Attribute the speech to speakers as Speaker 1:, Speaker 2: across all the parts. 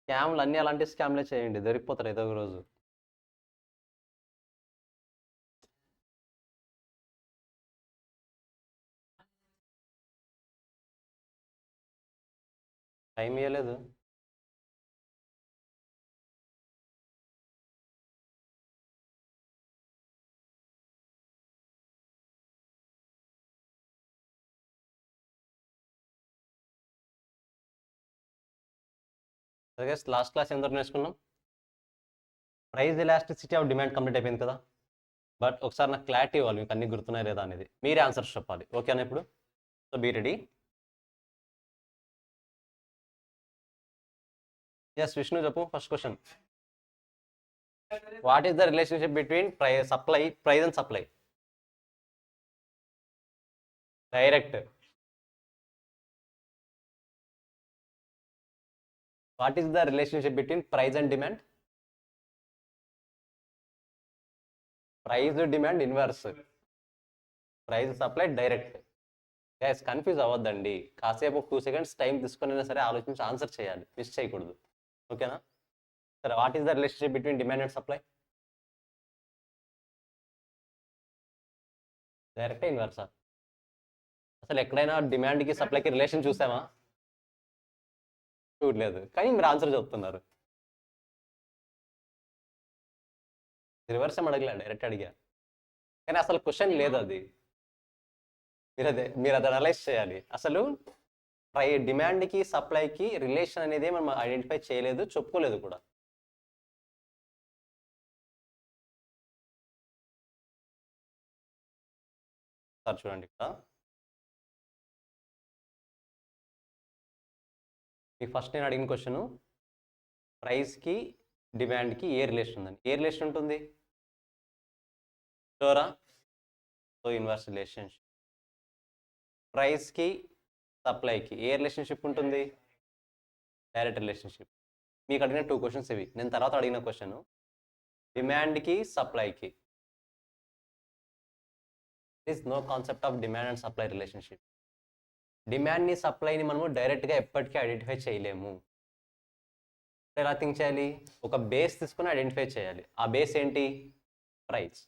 Speaker 1: స్కామ్లు అన్నీ అలాంటి స్కామ్లే చేయండి, దొరికిపోతారు ఏదో ఒక రోజు. టైం ఇవ్వలేదు. ఓకే, లాస్ట్ క్లాస్ ఎంత నేర్చుకున్నాం? Price elasticity of demand complete అయిపోయింది కదా. బట్ ఒకసారి నాకు క్లారిటీ ఇవ్వాలి, మీకు అన్ని గుర్తున్నాయి లేదా అనేది. మీరే ఆన్సర్స్ చెప్పాలి, ఓకేనా ఇప్పుడు? So be ready. Yes Vishnu చెప్పు. First question, what is the relationship between price and supply? Direct. What is the relationship between price and demand? Price demand inverse, price supply direct. Guys confuse అవ్వద్దండి, కాసేపు 2 seconds time తీసుకునైనా సరే ఆలోచించి answer చేయాలి, miss చేయకూడదు, ఓకేనా? సరే, what is the relationship between demand and supply? Direct ఇన్వర్సా? అసలు ఎక్కడైనా డిమాండ్కి సప్లైకి రిలేషన్ చూసామా? చూడలేదు, కానీ మీరు ఆన్సర్ చెప్తున్నారు. రివర్స్ ఏం అడగలే, డైరెక్ట్ అడిగా, కానీ అసలు క్వశ్చన్ లేదు అది. మీరు అది అనలైజ్ చేయాలి. అసలు డిమాండ్కి సప్లైకి రిలేషన్ అనేది మనం ఐడెంటిఫై చేయలేదు, చెప్పుకోలేదు కూడా. సార్ చూడండి ఇక్కడ, మీకు ఫస్ట్ నేను అడిగిన క్వశ్చన్, ప్రైస్కి డిమాండ్కి ఏ రిలేషన్ ఉందని. ఏ రిలేషన్ ఉంటుంది? షూరా? So inverse relationship. ప్రైస్కి సప్లైకి ఏ రిలేషన్షిప్ ఉంటుంది? Direct relationship. మీకు అడిగిన 2 క్వశ్చన్స్ ఇవి. నేను తర్వాత అడిగిన క్వశ్చన్ డిమాండ్కి సప్లైకి. Is no concept of demand and supply relationship. డిమాండ్ని సప్లైని మనము డైరెక్ట్గా ఎప్పటికీ ఐడెంటిఫై చేయలేము. ఎలా థింక్ చేయాలి? ఒక బేస్ తీసుకుని ఐడెంటిఫై చేయాలి. ఆ బేస్ ఏంటి? ప్రైస్.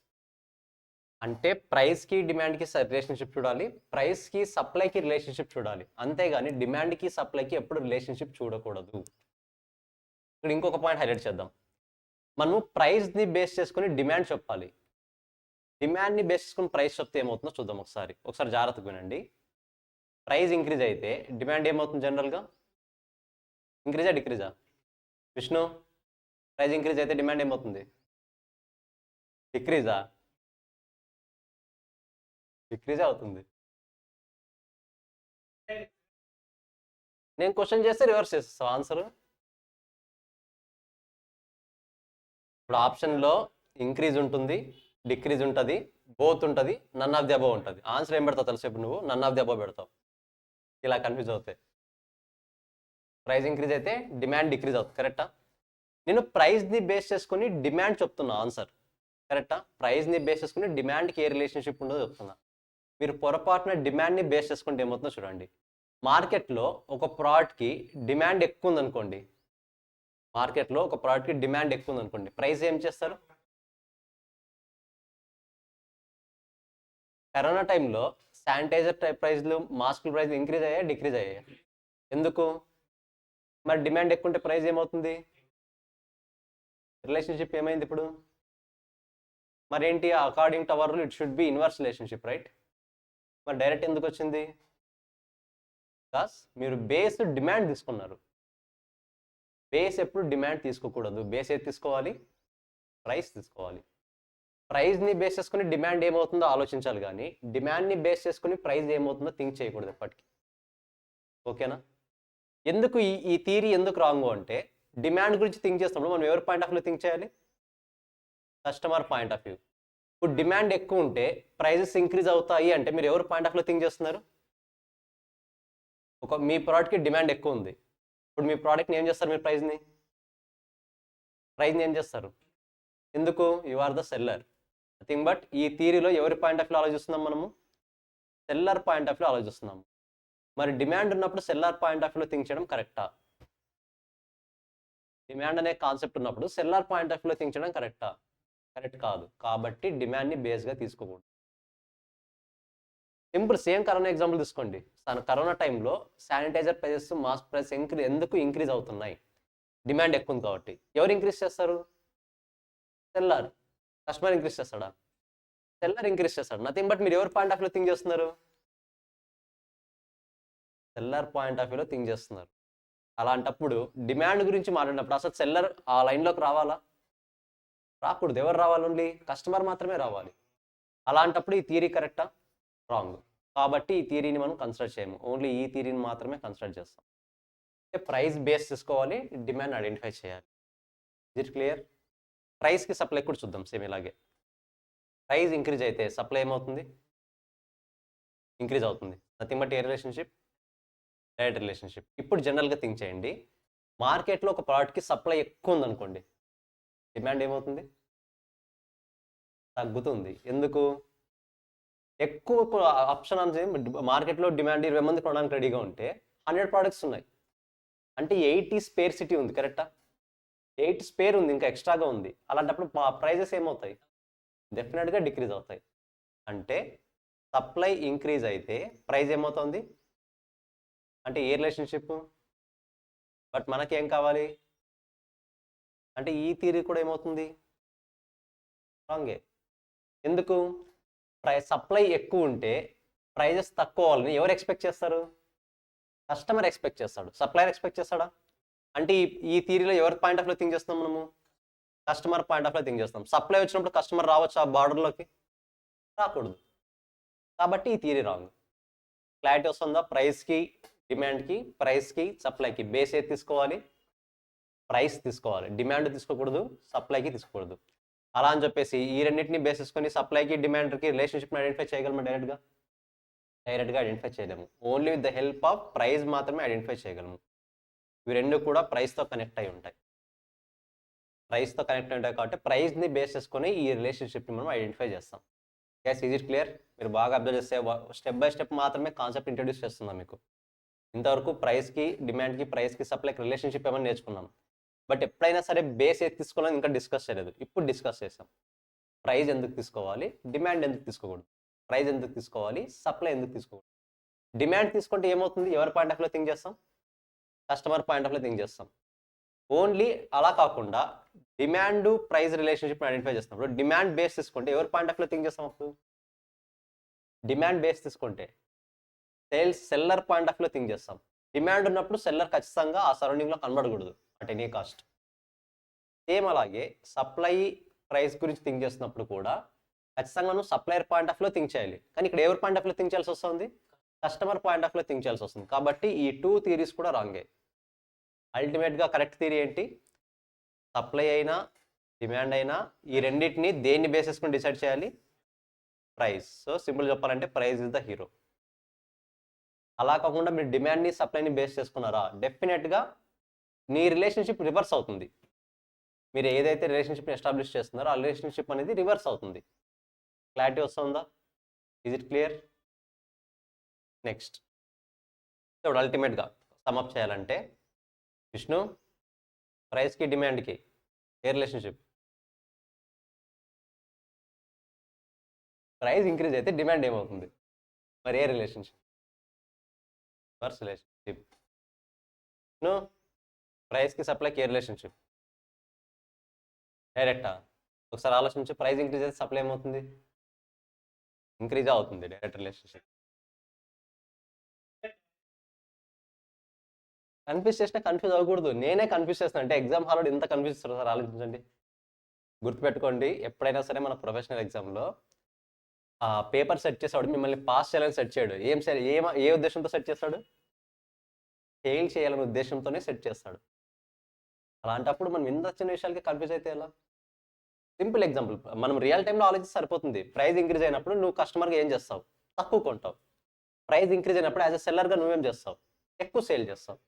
Speaker 1: అంటే ప్రైస్కి డిమాండ్కి రిలేషన్షిప్ చూడాలి, ప్రైస్కి సప్లైకి రిలేషన్షిప్ చూడాలి, అంతేగాని డిమాండ్కి సప్లైకి ఎప్పుడు రిలేషన్షిప్ చూడకూడదు. ఇక్కడ ఇంకొక పాయింట్ హైలైట్ చేద్దాం. మనము ప్రైస్ని బేస్ చేసుకుని డిమాండ్ చెప్పాలి, డిమాండ్ని బేస్ చేసుకుని ప్రైస్ చెప్తే ఏమవుతుందో చూద్దాం. ఒకసారి జాగ్రత్తగా వినండి. ప్రైస్ ఇంక్రీజ్ అయితే డిమాండ్ ఏమవుతుంది? జనరల్గా ఇంక్రీజా డిక్రీజా? విష్ణు, ప్రైస్ ఇంక్రీజ్ అయితే డిమాండ్ ఏమవుతుంది? డిక్రీజా? డిక్రీజే అవుతుంది. నేను క్వశ్చన్ చేస్తే రివర్స్ చేస్తావు ఆన్సర్. ఇప్పుడు ఆప్షన్లో ఇంక్రీజ్ ఉంటుంది, డిక్రీజ్ ఉంటుంది, బోత్ ఉంటుంది, నన్ ఆఫ్ ది అబోవ్ ఉంటుంది. ఆన్సర్ ఏం పెడతావు తెలుసు? ఇప్పుడు నువ్వు నన్ ఆఫ్ ది అబోవ్ పెడతావు. ఇలా కన్ఫ్యూజ్ అవుతాయి. ప్రైస్ ఇంక్రీజ్ అయితే డిమాండ్ డిక్రీజ్ అవుతుంది, కరెక్టా? నేను ప్రైస్ని బేస్ చేసుకుని డిమాండ్ చెప్తున్నా ఆన్సర్, కరెక్టా? ప్రైస్ని బేస్ చేసుకుని డిమాండ్కి ఏ రిలేషన్షిప్ ఉండదో చెప్తున్నా. మీరు పొరపాటున డిమాండ్ని బేస్ చేసుకుంటే ఏమవుతుందో చూడండి. మార్కెట్లో ఒక ప్రోడక్ట్కి డిమాండ్ ఎక్కువ ఉందనుకోండి, ప్రైస్ ఏం చేస్తారు? కరోనా టైంలో శానిటైజర్ ప్రైస్లు, మాస్కుల ప్రైస్ ఇంక్రీజ్ అయ్యాయి, డిక్రీజ్ అయ్యాయి? ఎందుకు? మరి డిమాండ్ ఎక్కువ ఉంటే ప్రైస్ ఏమవుతుంది? రిలేషన్షిప్ ఏమైంది ఇప్పుడు? మరేంటి? According to our rule it should be inverse relationship, right? మరి డైరెక్ట్ ఎందుకు వచ్చింది? బికాస్ మీరు బేస్ డిమాండ్ తీసుకున్నారు. బేస్ ఎప్పుడు డిమాండ్ తీసుకోకూడదు. బేస్ ఏది తీసుకోవాలి? ప్రైస్ తీసుకోవాలి. ప్రైస్ని బేస్ చేసుకుని డిమాండ్ ఏమవుతుందో ఆలోచించాలి, కానీ డిమాండ్ని బేస్ చేసుకుని ప్రైస్ ఏమవుతుందో థింక్ చేయకూడదు ఎప్పటికీ, ఓకేనా? ఎందుకు ఈ థియరీ ఎందుకు రాంగ్ అంటే, డిమాండ్ గురించి థింక్ చేస్తున్నప్పుడు మనం ఎవరి పాయింట్ ఆఫ్ వ్యూ థింక్ చేయాలి? Customer point of view. ఇప్పుడు డిమాండ్ ఎక్కువ ఉంటే ప్రైజెస్ ఇంక్రీజ్ అవుతాయి అంటే మీరు ఎవరు పాయింట్ ఆఫ్ వ్యూ థింక్ చేస్తున్నారు? మీ ప్రోడక్ట్కి డిమాండ్ ఎక్కువ ఉంది, ఇప్పుడు మీ ప్రోడక్ట్ని ఏం చేస్తారు? మీరు ప్రైస్ని ఏం చేస్తారు? ఎందుకు? You are the seller. Nothing but ఈ థియరీలో ఎవరి పాయింట్ ఆఫ్ వ్యూ ఆలోచిస్తున్నాం మనము? సెల్లర్ పాయింట్ ఆఫ్ వ్యూ ఆలోచిస్తున్నాము. మరి డిమాండ్ ఉన్నప్పుడు seller point of view think చేయడం కరెక్టా? డిమాండ్ అనే కాన్సెప్ట్ ఉన్నప్పుడు సెల్లర్ పాయింట్ ఆఫ్ వ్యూలో థింక్ చేయడం కరెక్టా? కరెక్ట్ కాదు. కాబట్టి డిమాండ్ని బేస్గా తీసుకోకూడదు. సింపుల్ సేమ్ కరోనా ఎగ్జాంపుల్ తీసుకోండి. కరోనా టైంలో శానిటైజర్ ప్రైజెస్, మాస్క్ ప్రైస్ ఎందుకు ఇంక్రీజ్ అవుతున్నాయి? డిమాండ్ ఎక్కువ ఉంది కాబట్టి. ఎవరు ఇంక్రీజ్ చేస్తారు? సెల్లర్. కస్టమర్ ఇంక్రీజ్ చేస్తాడా? సెల్లర్ ఇంక్రీజ్ చేస్తాడు. నథింగ్ బట్ మీరు ఎవరి పాయింట్ ఆఫ్ వ్యూలో థింక్ చేస్తున్నారు? సెల్లర్ పాయింట్ ఆఫ్ వ్యూలో థింక్ చేస్తున్నారు. అలాంటప్పుడు డిమాండ్ గురించి మాట్లాడినప్పుడు అసలు సెల్లర్ ఆ లైన్లోకి రావాలా? రాకూడదు. ఎవరు రావాలి? ఓన్లీ కస్టమర్ మాత్రమే రావాలి. అలాంటప్పుడు ఈ థియరీ కరెక్టా? రాంగ్. కాబట్టి ఈ థియరీని మనం కన్సిడర్ చేయము. ఓన్లీ ఈ థియరీని మాత్రమే కన్సిడర్ చేస్తాం. ప్రైస్ బేస్ తీసుకోవాలి, డిమాండ్ ఐడెంటిఫై చేయాలి. Is it clear? ప్రైస్కి సప్లై కూడా చూద్దాం సేమ్ ఇలాగే. ప్రైస్ ఇంక్రీజ్ అయితే సప్లై ఏమవుతుంది? ఇంక్రీజ్ అవుతుంది. Nothing but A relationship? Direct relationship. ఇప్పుడు జనరల్గా థింక్ చేయండి. మార్కెట్లో ఒక ప్రోడక్ట్కి సప్లై ఎక్కువ ఉందనుకోండి, డిమాండ్ ఏమవుతుంది? తగ్గుతుంది. ఎందుకు? ఎక్కువ ఆప్షన్ అనేది మార్కెట్లో డిమాండ్ 20 మంది కొనడానికి రెడీగా ఉంటే 100 ప్రోడక్ట్స్ ఉన్నాయి. అంటే 80 స్పేర్ సిటీ ఉంది. కరెక్టా? 8 స్పేర్ ఉంది, ఇంకా ఎక్స్ట్రాగా ఉంది. అలాంటప్పుడు ప్రైజెస్ ఏమవుతాయి? డెఫినెట్గా డిక్రీజ్ అవుతాయి. అంటే సప్లై ఇంక్రీజ్ అయితే ప్రైస్ ఏమవుతుంది? అంటే ఏ రిలేషన్షిప్? బట్ మనకేం కావాలి? అంటే ఈ థియరీ కూడా ఏమవుతుంది? రాంగే. ఎందుకు? సప్లై ఎక్కువ ఉంటే ప్రైజెస్ తక్కువ అవ్వాలని ఎవరు ఎక్స్పెక్ట్ చేస్తారు? కస్టమర్ ఎక్స్పెక్ట్ చేస్తాడు. సప్లయర్ ఎక్స్పెక్ట్ చేస్తాడా? అంటే ఈ థియరీలో ఎవరి పాయింట్ ఆఫ్ వ్యూ థింక్ చేస్తాం మనము? Customer point of view think చేస్తాం. సప్లై వచ్చినప్పుడు కస్టమర్ రావచ్చు ఆ బార్డర్లోకి? రాకూడదు. కాబట్టి ఈ థియరీ రాంగ్. క్లారిటీ వస్తుందా? ప్రైస్కి, డిమాండ్కి, ప్రైస్కి, సప్లైకి బేస్ ఏది తీసుకోవాలి? ప్రైస్ తీసుకోవాలి. డిమాండ్ తీసుకోకూడదు, సప్లైకి తీసుకోకూడదు. అలా అని చెప్పేసి ఈ రెండింటిని బేస్ చేసుకొని సప్లైకి, డిమాండ్కి రిలేషన్షిప్ని ఐడెంటిఫై చేయగలమా? డైరెక్ట్గా ఐడెంటిఫై చేయలేము. Only with the help of price మాత్రమే ఐడెంటిఫై చేయగలము. ఇవి రెండు కూడా ప్రైస్తో కనెక్ట్ అయి ఉంటాయి. ప్రైస్తో కనెక్ట్ అయి ఉంటాయి కాబట్టి ప్రైస్ని బేస్ చేసుకొని ఈ రిలేషన్షిప్ని మనం ఐడెంటిఫై చేస్తాం. Gas is it clear? మీరు బాగా అబ్జర్వ్ చేస్తే స్టెప్ బై స్టెప్ మాత్రమే కాన్సెప్ట్ ఇంట్రడ్యూస్ చేస్తున్నాం మీకు. ఇంతవరకు ప్రైస్కి, డిమాండ్కి, ప్రైస్కి, సప్లైకి రిలేషన్షిప్ ఏమైనా నేర్చుకున్నాం. బట్ ఎప్పుడైనా సరే బేస్ ఏది తీసుకోవాలని ఇంకా డిస్కస్ చేయలేదు. ఇప్పుడు డిస్కస్ చేసాం. ప్రైస్ ఎందుకు తీసుకోవాలి, డిమాండ్ ఎందుకు తీసుకోకూడదు, ప్రైస్ ఎందుకు తీసుకోవాలి, సప్లై ఎందుకు తీసుకోకూడదు. డిమాండ్ తీసుకుంటే ఏమవుతుంది? ఎవరి పాయింట్ ఆఫ్ వ్యూలో థింక్ చేస్తాం? కస్టమర్ పాయింట్ ఆఫ్ వ్యూలో థింక్ చేస్తాం. ఓన్లీ అలా కాకుండా డిమాండ్ ప్రైస్ రిలేషన్షిప్ ఐడెంటిఫై చేస్తాం. డిమాండ్ బేస్ తీసుకుంటే ఎవరి పాయింట్ ఆఫ్ వ్యూలో థింక్ చేస్తాం? అప్పుడు డిమాండ్ బేస్ తీసుకుంటే సెల్లర్ పాయింట్ ఆఫ్ వ్యూలో థింక్ చేస్తాం. డిమాండ్ ఉన్నప్పుడు సెల్లర్ ఖచ్చితంగా ఆ సరౌండింగ్లో కనబడకూడదు అట్ ఎనీ కాస్ట్. సేమ్ అలాగే సప్లై ప్రైస్ గురించి థింక్ చేస్తున్నప్పుడు కూడా ఖచ్చితంగా నువ్వు సప్లయర్ పాయింట్ ఆఫ్ వ్యూలో థింక్ చేయాలి. కానీ ఇక్కడ ఎవరి పాయింట్ ఆఫ్ వ్యూలో థింక్ చేయాల్సి వస్తుంది? కస్టమర్ పాయింట్ ఆఫ్ వ్యూలో థింక్ చేయాల్సి వస్తుంది. కాబట్టి ఈ 2 థియరీస్ కూడా రాంగే. అల్టిమేట్గా కరెక్ట్ థియరీ ఏంటి? సప్లై అయినా, డిమాండ్ అయినా ఈ రెండింటిని దేన్ని బేస్ చేసుకుని డిసైడ్ చేయాలి? ప్రైస్. సో సింపుల్ చెప్పాలంటే ప్రైస్ ఇస్ ద హీరో. అలా కాకుండా మీరు డిమాండ్ని, సప్లైని బేస్ చేసుకున్నారా, డెఫినెట్గా నీ రిలేషన్షిప్ రివర్స్ అవుతుంది. మీరు ఏదైతే రిలేషన్షిప్ని ఎస్టాబ్లిష్ చేస్తున్నారో ఆ రిలేషన్షిప్ అనేది రివర్స్ అవుతుంది. క్లారిటీ వస్తుందా? Is it clear? నెక్స్ట్ ఇప్పుడు అల్టిమేట్గా సమ్అప్ చేయాలంటే విష్ణు, ప్రైస్కి, డిమాండ్కి ఏ రిలేషన్షిప్? ప్రైస్ ఇంక్రీజ్ అయితే డిమాండ్ ఏమవుతుంది? మరి ఏ రిలేషన్షిప్? Reverse relationship. విష్ణు, ప్రైస్కి, సప్లైకి ఏ రిలేషన్షిప్? డైరెక్టా? ఒకసారి ఆలోచించి. ప్రైస్ ఇంక్రీజ్ అయితే సప్లై ఏమవుతుంది? ఇంక్రీజ్ అవుతుంది. Direct relationship. కన్ఫ్యూజ్ చేసినా కన్ఫ్యూజ్ అవ్వకూడదు. నేనే కన్ఫ్యూజ్ చేస్తాను. అంటే ఎగ్జామ్ హాల్లో ఎంత కన్ఫ్యూజ్ ఇస్తారు సార్ ఆలోచించండి. గుర్తుపెట్టుకోండి, ఎప్పుడైనా సరే మన ప్రొఫెషనల్ ఎగ్జామ్లో పేపర్ సెట్ చేసాడు మిమ్మల్ని పాస్ చేయాలని సెట్ చేయడు. ఏ ఉద్దేశంతో సెట్ చేస్తాడు? ఫెయిల్ చేయాలనే ఉద్దేశంతోనే సెట్ చేస్తాడు. అలాంటప్పుడు మనం ఇంత చిన్న విషయాలకి కన్ఫ్యూజ్ అయితే ఎలా? సింపుల్ ఎగ్జాంపుల్, మనం రియల్ టైంలో ఆలోచిస్తే సరిపోతుంది. ప్రైస్ ఇంక్రీజ్ అయినప్పుడు నువ్వు కస్టమర్గా ఏం చేస్తావు? తక్కువ కొంటావు. ప్రైస్ ఇంక్రీజ్ అయినప్పుడు యాజ్ ఎ సెల్లర్గా నువ్వేం చేస్తావు? ఎక్కువ సేల్ చేస్తావు.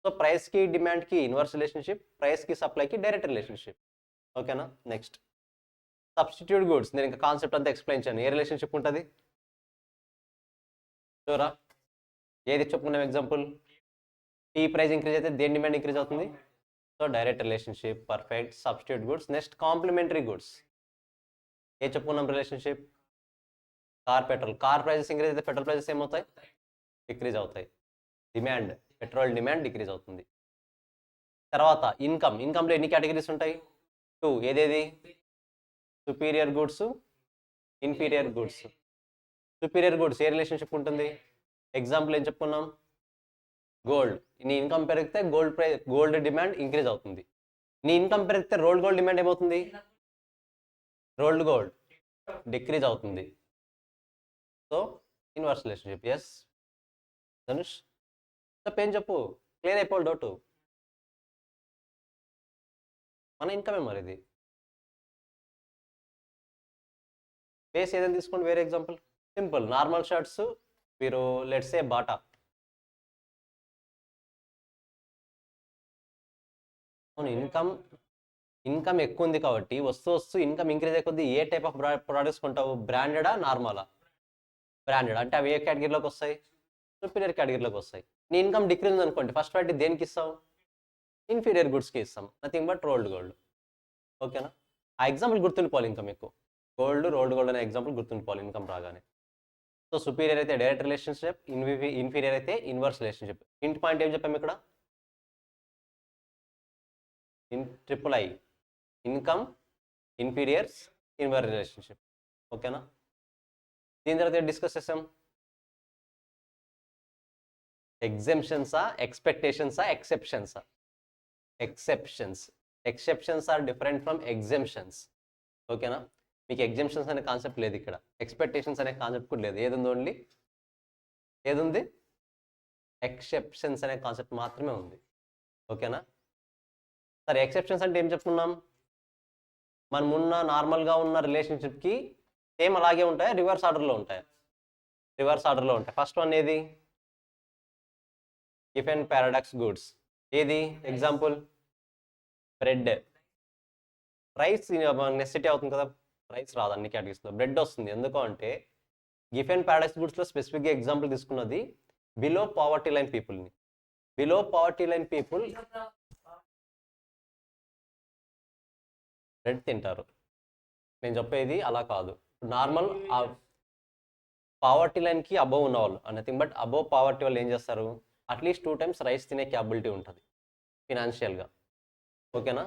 Speaker 1: సో ప్రైస్కి, డిమాండ్కి ఇన్వర్స్ రిలేషన్షిప్, ప్రైస్కి, సప్లైకి డైరెక్ట్ రిలేషన్షిప్. ఓకేనా? Next substitute goods. నేను ఇంకా కాన్సెప్ట్ అంతా ఎక్స్ప్లెయిన్ చేయను. ఏ రిలేషన్షిప్ ఉంటుంది? చూరా, ఏది చెప్పుకున్నాం ఎగ్జాంపుల్? టీ ప్రైస్ ఇంక్రీజ్ అయితే దేని డిమాండ్ ఇంక్రీజ్ అవుతుంది? So direct relationship, perfect, substitute goods. Next complementary goods. ఏ చెప్పుకున్నాం relationship? Petrol. Car prices increase అయితే పెట్రోల్ ప్రైజెస్ ఏమవుతాయి? డిక్రీజ్ అవుతాయి. డిమాండ్, పెట్రోల్ డిమాండ్ డిక్రీజ్ అవుతుంది. తర్వాత ఇన్కంలో ఎన్ని కేటగిరీస్ ఉంటాయి? 2. ఏదేది? Superior goods, inferior goods. Superior goods ఏ రిలేషన్షిప్ ఉంటుంది? ఎగ్జాంపుల్ ఏం చెప్పుకున్నాం? గోల్డ్. నీ ఇన్కమ్ పెరిగితే గోల్డ్ డిమాండ్ ఇంక్రీజ్ అవుతుంది. నీ ఇన్కమ్ పెరిగితే గోల్డ్ డిమాండ్ ఏమవుతుంది? గోల్డ్ డిక్రీజ్ అవుతుంది. So inverse relationship. Yes Dhanush ఏం చెప్పు, క్లియర్ అయిపోవాలి డౌట్. మన ఇన్కమే మరి ఇది. బేస్ ఏదైనా తీసుకోండి, వేరే ఎగ్జాంపుల్. సింపుల్ నార్మల్ షర్ట్స్, మీరు లెట్స్ సే బాటా. అవును, ఇన్కమ్ ఎక్కువ ఉంది కాబట్టి వస్తూ ఇన్కమ్ ఇంక్రీజ్ అయిపోద్ది. ఏ టైప్ ఆఫ్ ప్రోడక్ట్స్ కొంటావు? బ్రాండెడా, నార్మలా? బ్రాండెడ్. అంటే అవి ఏ కేటగిరీలోకి వస్తాయి? సుపీరియర్ కేటగిరీలోకి వస్తాయి. నీ ఇన్కమ్ డిక్రీజ్ ఉంది అనుకోండి, ఫస్ట్ వాటి దేనికి ఇస్తావు? ఇన్ఫీరియర్ గుడ్స్కి ఇస్తాం. Nothing but rolled gold. ఓకేనా? ఆ ఎగ్జాంపుల్ గుర్తుండిపోవాలి. ఇన్కమ్ ఎక్కువ రోల్డ్ గోల్డ్ అనే ఎగ్జాంపుల్ గుర్తుండిపోవాలి ఇన్కమ్ రాగానే. సో సుపీరియర్ అయితే డైరెక్ట్ రిలేషన్షిప్, ఇన్ఫీరియర్ అయితే ఇన్వర్స్ రిలేషన్షిప్. ఇంటి పాయింట్ ఏం చెప్పాము ఇక్కడ? Triple income, inferiors, inverse relationship. ఓకేనా? దీని తర్వాత డిస్కస్ చేసాం ఎగ్జెంప్షన్సా, ఎక్స్పెక్టేషన్సా, ఎక్సెప్షన్సా? Exceptions are different from exemptions. ఓకేనా? మీకు ఎగ్జెంప్షన్స్ అనే కాన్సెప్ట్ లేదు ఇక్కడ, ఎక్స్పెక్టేషన్స్ అనే కాన్సెప్ట్ కూడా లేదు. ఓన్లీ ఏదుంది? ఎక్సెప్షన్స్ అనే కాన్సెప్ట్ మాత్రమే ఉంది. ఓకేనా? సరే, ఎక్సెప్షన్స్ అంటే ఏం చెప్పుకున్నాం? మనం నార్మల్గా ఉన్న రిలేషన్షిప్కి సేమ్ అలాగే ఉంటాయి, రివర్స్ ఆర్డర్లో ఉంటాయి. ఫస్ట్ వన్ ఏది? Given paradox goods. ఏది ఎగ్జాంపుల్? బ్రెడ్. రైస్ నెసెసిటీ అవుతుంది కదా, రైస్ రాదు అన్ని కేటగిరీస్లో, బ్రెడ్ వస్తుంది. ఎందుకు అంటే గివెన్ పారాడాక్స్ గుడ్స్లో స్పెసిఫిక్గా ఎగ్జాంపుల్ తీసుకున్నది బిలో పావర్టీ లైన్ పీపుల్ని. Below poverty line people bread తింటారు. నేను చెప్పేది అలా కాదు. నార్మల్ పావర్టీ లైన్కి అబోవ్ ఉన్నవాళ్ళు, నథింగ్ బట్ అబోవ్ పావర్టీ వాళ్ళు ఏం చేస్తారు? అట్లీస్ట్ 2 times రైస్ తినే క్యాపబిలిటీ ఉంటుంది ఫినాన్షియల్గా. ఓకేనా?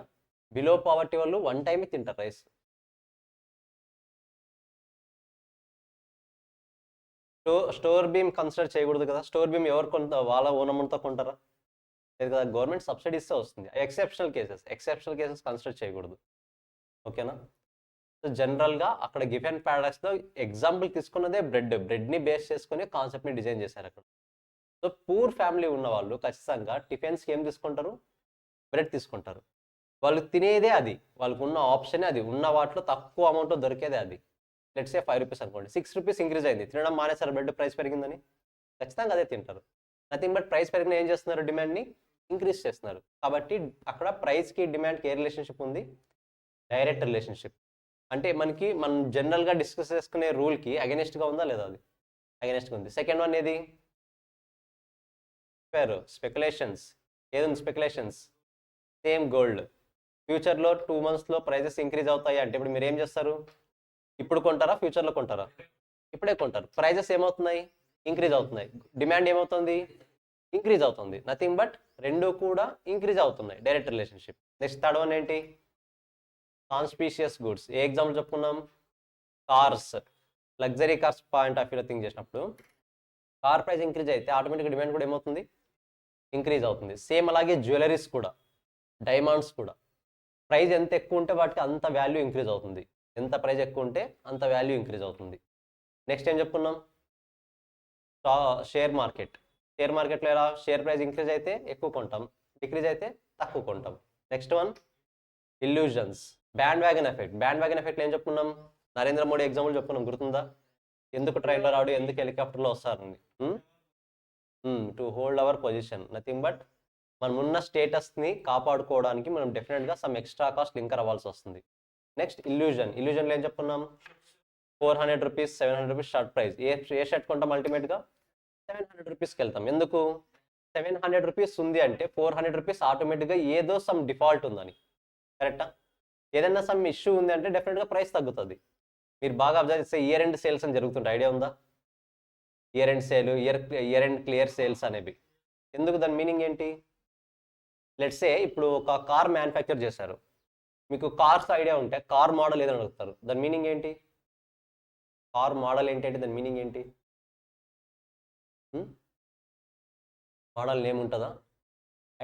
Speaker 1: బిలో పావర్టీ వాళ్ళు 1 time తింటారు రైస్. స్టోర్ బీమ్ కన్సిడర్ చేయకూడదు కదా. స్టోర్ బీమ్ ఎవరు వాళ్ళ ఓన్ అమౌంట్తో కొంటారా? లేదు కదా, గవర్నమెంట్ సబ్సిడీ ఇస్తే వస్తుంది. ఎక్సెప్షనల్ కేసెస్ కన్సిడర్ చేయకూడదు. ఓకేనా? సో జనరల్గా అక్కడ గివెన్ పారాడాక్స్లో ఎగ్జాంపుల్ తీసుకున్నదే బ్రెడ్ని బేస్ చేసుకుని కాన్సెప్ట్ని డిజైన్ చేశారు అక్కడ. సో పూర్ ఫ్యామిలీ ఉన్న వాళ్ళు ఖచ్చితంగా టిఫిన్స్కి ఏం తీసుకుంటారు? బ్రెడ్ తీసుకుంటారు. వాళ్ళు తినేదే అది, వాళ్ళకు ఉన్న ఆప్షనే అది, ఉన్న వాటిలో తక్కువ అమౌంట్లో దొరికేదే అది. లెట్స్ సే 5 rupees అనుకోండి, 6 rupees ఇంక్రీజ్ అయింది, తినడం మానేసారు, బ్రెడ్ ప్రైస్ పెరిగిందని ఖచ్చితంగా అదే తింటారు. నథింగ్ బట్ ప్రైస్ పెరిగిన ఏం చేస్తున్నారు? డిమాండ్ని ఇంక్రీజ్ చేస్తున్నారు. కాబట్టి అక్కడ ప్రైస్కి డిమాండ్కి ఏ రిలేషన్షిప్ ఉంది? Direct relationship. అంటే మనం జనరల్గా డిస్కస్ చేసుకునే రూల్కి అగెనిస్ట్గా ఉందా లేదా? అది అగెనిస్ట్గా ఉంది. సెకండ్ వన్ ఏది? స్పెక్యులేషన్స్. ఏది స్పెక్యులేషన్స్? Same gold. ఫ్యూచర్లో 2 monthsలో ప్రైజెస్ ఇంక్రీజ్ అవుతాయి అంటే ఇప్పుడు మీరు ఏం చేస్తారు? ఇప్పుడు కొంటారా, ఫ్యూచర్లో కొంటారా? ఇప్పుడే కొంటారు. ప్రైజెస్ ఏమవుతున్నాయి? ఇంక్రీజ్ అవుతున్నాయి. డిమాండ్ ఏమవుతుంది? ఇంక్రీజ్ అవుతుంది. నథింగ్ బట్ రెండు కూడా ఇంక్రీజ్ అవుతున్నాయి, direct relationship. Next third one ఏంటి? కాన్స్పీషియస్ గుడ్స్. ఏ ఎగ్జాంపుల్ చెప్పుకున్నాం? Cars. Luxury cars point of వ్యూలో థింక్ చేసినప్పుడు కార్ ప్రైస్ ఇంక్రీజ్ అయితే ఆటోమేటిక్గా డిమాండ్ కూడా ఏమవుతుంది? ఇంక్రీజ్ అవుతుంది. సేమ్ అలాగే జ్యువెలరీస్ కూడా, డైమండ్స్ కూడా. ప్రైస్ ఎంత ఎక్కువ ఉంటే వాటికి అంత వాల్యూ ఇంక్రీజ్ అవుతుంది. ఎంత ప్రైస్ ఎక్కువ ఉంటే అంత వాల్యూ ఇంక్రీజ్ అవుతుంది. నెక్స్ట్ ఏం చెప్పుకున్నాం? షేర్ మార్కెట్లో ఎలా? షేర్ ప్రైస్ ఇంక్రీజ్ అయితే ఎక్కువ కొంటాం, డిక్రీజ్ అయితే తక్కువ కొంటాం. Next one illusions. Band wagon effect ఏం చెప్పుకున్నాం? నరేంద్ర మోడీ ఎగ్జాంపుల్ చెప్పుకున్నాం, గుర్తుందా? ఎందుకు ట్రైన్లో రాడు, ఎందుకు హెలికాప్టర్లో వస్తారని? To hold our position. Nothing but మనం ఉన్న స్టేటస్ని కాపాడుకోవడానికి మనం డెఫినెట్గా సమ్ ఎక్స్ట్రా కాస్ట్ లింకర్ అవ్వాల్సి వస్తుంది. నెక్స్ట్ ఇల్యూజన్లో ఏం చెప్పుకున్నాం? 400 rupees, 700 rupees షర్ట్ ప్రైస్. ఏ షర్ట్ కొంటాం? అల్టిమేట్గా 700 rupeesకి వెళ్తాం. ఎందుకు? రూపీస్ ఉంది అంటే 400 రూపీస్ ఆటోమేటిక్గా ఏదో సమ్ డిఫాల్ట్ ఉందని, కరెక్టా? ఏదైనా సమ్ ఇష్యూ ఉంది అంటే డెఫినెట్గా ప్రైస్ తగ్గుతుంది. మీరు బాగా అబ్జర్వ్ చేస్తే ఇయర్ ఎండ్ సేల్స్ అని జరుగుతుంటాయి, ఐడియా ఉందా? Year end sale, year end clear sales అనేవి ఎందుకు? దాని మీనింగ్ ఏంటి? లెట్స్ సే ఇప్పుడు ఒక కార్ మ్యానుఫ్యాక్చర్ చేశారు, మీకు కార్స్ ఐడియా ఉంటే కార్ మోడల్ ఏదని అడుగుతారు, దాని మీనింగ్ ఏంటి? కార్ మోడల్ ఏంటి, దాని మీనింగ్ ఏంటి? మోడల్ నేమ్ ఉంటుందా?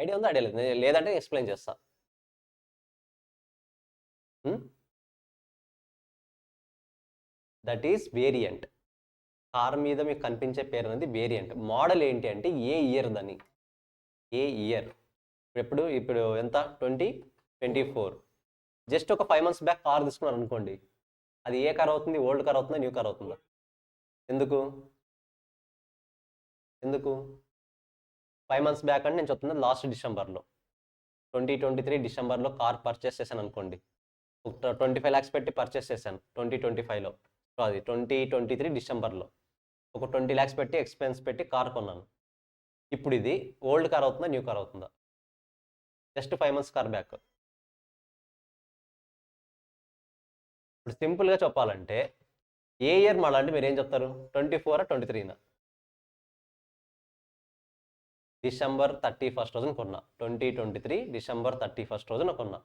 Speaker 1: ఐడియా ఉందా? ఐడియా లేదు, లేదంటే ఎక్స్ప్లెయిన్ చేస్తా. That is variant. కార్ మీద మీకు కనిపించే పేరు అనేది వేరియంట్. మోడల్ ఏంటి అంటే ఏ ఇయర్ దాన్ని, ఏ ఇయర్. ఇప్పుడు ఎంత? 2024. జస్ట్ ఒక 5 months బ్యాక్ కార్ తీసుకున్నారు అనుకోండి, అది ఏ కార్ అవుతుంది? ఓల్డ్ కార్ అవుతుందా, న్యూ కార్ అవుతుందా? ఎందుకు 5 months బ్యాక్ అంటే నేను చెప్తున్నా లాస్ట్ డిసెంబర్లో, 2023 డిసెంబర్లో కార్ పర్చేస్ చేశాను అనుకోండి, 25 lakhs పెట్టి పర్చేస్ చేశాను 2025లో, సో అది 2023 డిసెంబర్లో ఒక 20 lakhs పెట్టి ఎక్స్పెన్స్ పెట్టి కార్ కొన్నాను. ఇప్పుడు ఇది ఓల్డ్ కార్ అవుతుందా, న్యూ కార్ అవుతుందా? Just 5 months car back. ఇప్పుడు సింపుల్గా చెప్పాలంటే ఏ ఇయర్ మళ్ళీ అంటే మీరు ఏం చెప్తారు? 24 23 డిసెంబర్ 31st రోజున కొన్నా, 2023 డిసెంబర్ 31st రోజున కొన్నా.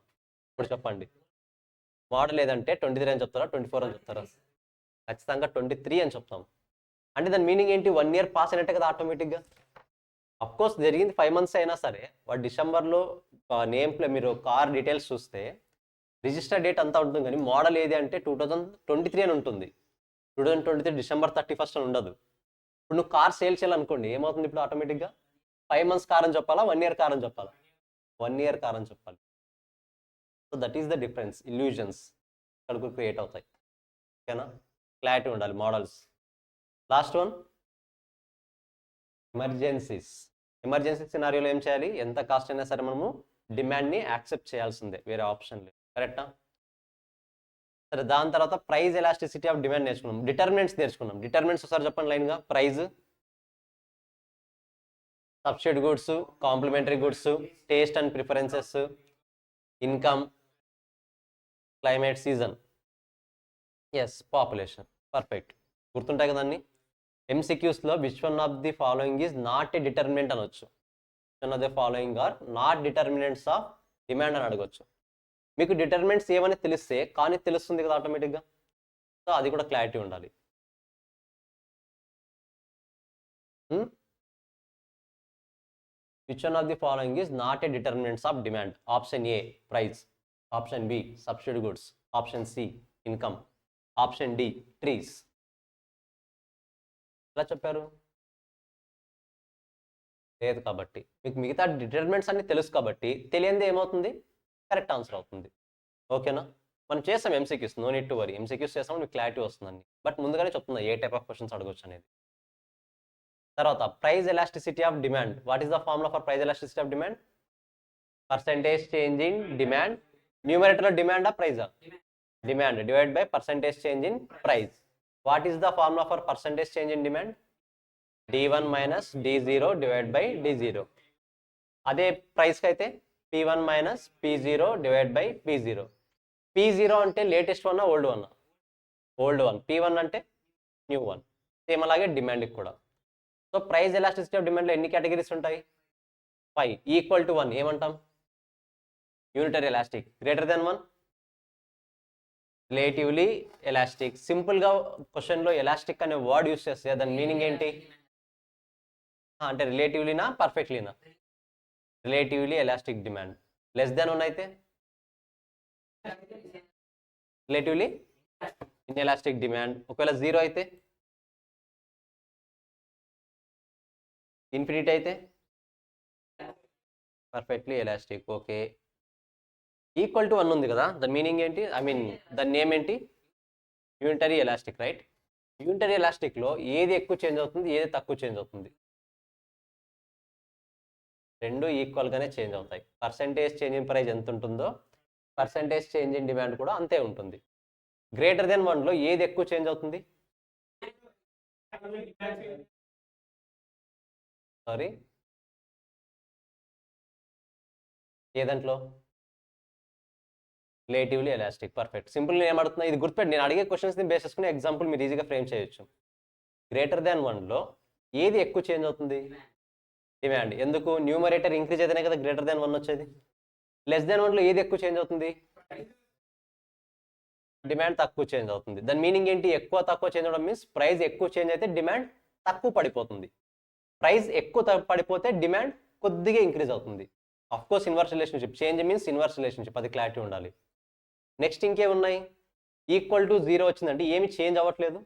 Speaker 1: ఇప్పుడు చెప్పండి, మోడల్ ఏదంటే 23 అని చెప్తారా, 24 అని చెప్తారా? ఖచ్చితంగా 23 అని చెప్తాం. అంటే దాని మీనింగ్ ఏంటి? 1 year పాస్ అయినట్టే కదా ఆటోమేటిక్గా. అఫ్కోర్స్ జరిగింది 5 months అయినా సరే, వాడు డిసెంబర్లో నేమ్ ప్లే మీరు కార్ డీటెయిల్స్ చూస్తే రిజిస్టర్ డేట్ అంతా ఉంటుంది, కానీ మోడల్ ఏది అంటే 2023 అని ఉంటుంది. 2023 డిసెంబర్ 31st అని ఉండదు. ఇప్పుడు నువ్వు కార్ సేల్ చేయాలనుకోండి, ఏమవుతుంది ఇప్పుడు ఆటోమేటిక్గా? 5 months కార్ అని చెప్పాలా, 1 year కార్ అని చెప్పాలా? 1 year కార్ అని చెప్పాలి. So that is the difference. Illusions ఇక్కడికి క్రియేట్ అవుతాయి, ఓకేనా? క్లారిటీ ఉండాలి. Models. Last one, emergencies. Emergency సినారియోలో ఏం చేయాలి? ఎంత కాస్ట్ అయినా సరే మనము డిమాండ్ని యాక్సెప్ట్ చేయాల్సిందే, వేరే ఆప్షన్ లేదు, కరెక్టా? సరే, దాని తర్వాత ప్రైస్ ఎలాస్టిసిటీ ఆఫ్ డిమాండ్ నేర్చుకున్నాం, డిటర్మినెంట్స్ నేర్చుకున్నాం. డిటర్మినెంట్స్ ఒకసారి చెప్పండి లైన్గా. Price, substitute goods, complementary goods, taste and preferences, income, climate, season, yes, population. Perfect, గుర్తుంటాయి కదండి. ఎంసీక్యూస్లో which one of the following is not a determinant అనొచ్చు. Which one of the following are not determinants of demand అని అడగొచ్చు. మీకు determinants ఏమని తెలిస్తే కానీ తెలుస్తుంది కదా ఆటోమేటిక్గా, సో అది కూడా క్లారిటీ ఉండాలి. Which one of the following is not a determinants of demand? Option A price, option B substitute goods, option C income, option D trees. ఎలా చెప్పారు? లేదు కాబట్టి మీకు మిగతా డిటర్మినెంట్స్ అన్ని తెలుసు కాబట్టి తెలియంది ఏమవుతుంది? కరెక్ట్ ఆన్సర్ అవుతుంది, ఓకేనా? మనం చేస్తాం MCQs, no need to worry. MCQs చేస్తాం, మీకు క్లారిటీ వస్తుందండి. బట్ ముందుగానే చెప్తున్నా ఏ టైప్ ఆఫ్ క్వశ్చన్స్ అడగొచ్చు అనేది. తర్వాత price elasticity of demand. What is the formula for price elasticity of demand? Percentage change in demand. న్యూమరేటర్లో డిమాండా ప్రైజా? Demand divide by percentage change in price. What is the formula for percentage change in demand? D1 minus D0 divide by D0. అదే ప్రైస్కి అయితే P1 minus P0 divide by P0. P0 అంటే latest one, old one? Old one. P1 అంటే new one. Same అలాగే డిమాండ్కి కూడా. So price elasticity of డిమాండ్లో ఎన్ని categories ఉంటాయి? 5. Equal to 1 ఏమంటాం? Unitary elastic. Greater than 1 relatively elastic. సింపుల్గా క్వశ్చన్లో ఎలాస్టిక్ అనే వర్డ్ యూస్ చేస్తే దాని మీనింగ్ ఏంటి అంటే రిలేటివ్లీనా, పర్ఫెక్ట్లీనా? Relatively elastic demand. Less than 1 అయితే రిలేటివ్లీ ఇన్ఎలాస్టిక్ డిమాండ్. ఒకవేళ 0 అయితే, ఇన్ఫినిటీ అయితే perfectly elastic. Okay, equal to 1 ఉంది కదా, దాని మీనింగ్ ఏంటి? దాని నేమ్ ఏంటి? Unitary elastic, right? యూనిటరీ ఎలాస్టిక్లో ఏది ఎక్కువ చేంజ్ అవుతుంది, ఏది తక్కువ చేంజ్ అవుతుంది? రెండు ఈక్వల్గానే చేంజ్ అవుతాయి. పర్సెంటేజ్ చేంజ్ ఇన్ ప్రైస్ ఎంత ఉంటుందో పర్సెంటేజ్ చేంజ్ ఇన్ డిమాండ్ కూడా అంతే ఉంటుంది. గ్రేటర్ దెన్ 1లో ఏది ఎక్కువ చేంజ్ అవుతుంది? సారీ, ఏ దాంట్లో? Relatively elastic. పర్ఫెక్ట్. సింపుల్ నేను ఏమడుతున్నా ఇది గుర్తుపెట్టి నేను అడిగే క్వశ్చన్స్ని బేస్ చేసుకుని ఎగ్జాంపుల్ మీరు ఈజీగా ఫ్రేమ్ చేయొచ్చు. గ్రేటర్ దాన్ 1లో ఏది ఎక్కువ చేంజ్ అవుతుంది? డిమాండ్. ఎందుకు? న్యూమరేటర్ ఇంక్రీజ్ అయితేనే కదా గ్రేటర్ దాన్ 1 వచ్చేది. లెస్ దాన్ 1లో ఏది ఎక్కువ చేంజ్ అవుతుంది? డిమాండ్ తక్కువ చేంజ్ అవుతుంది. దాని మీనింగ్ ఏంటి? ఎక్కువ తక్కువ చేంజ్ అవడం మీన్స్ ప్రైస్ ఎక్కువ చేంజ్ అయితే డిమాండ్ తక్కువ పడిపోతుంది. ప్రైస్ ఎక్కువ పడిపోతే డిమాండ్ కొద్దిగా ఇంక్రీజ్ అవుతుంది. Of course inverse relationship. Change means inverse relationship, అది క్లారిటీ ఉండాలి. నెక్స్ట్ ఇంకేమున్నాయి? ఈక్వల్ టు 0 వచ్చిందంటే ఏమి చేంజ్ అవ్వట్లేదు,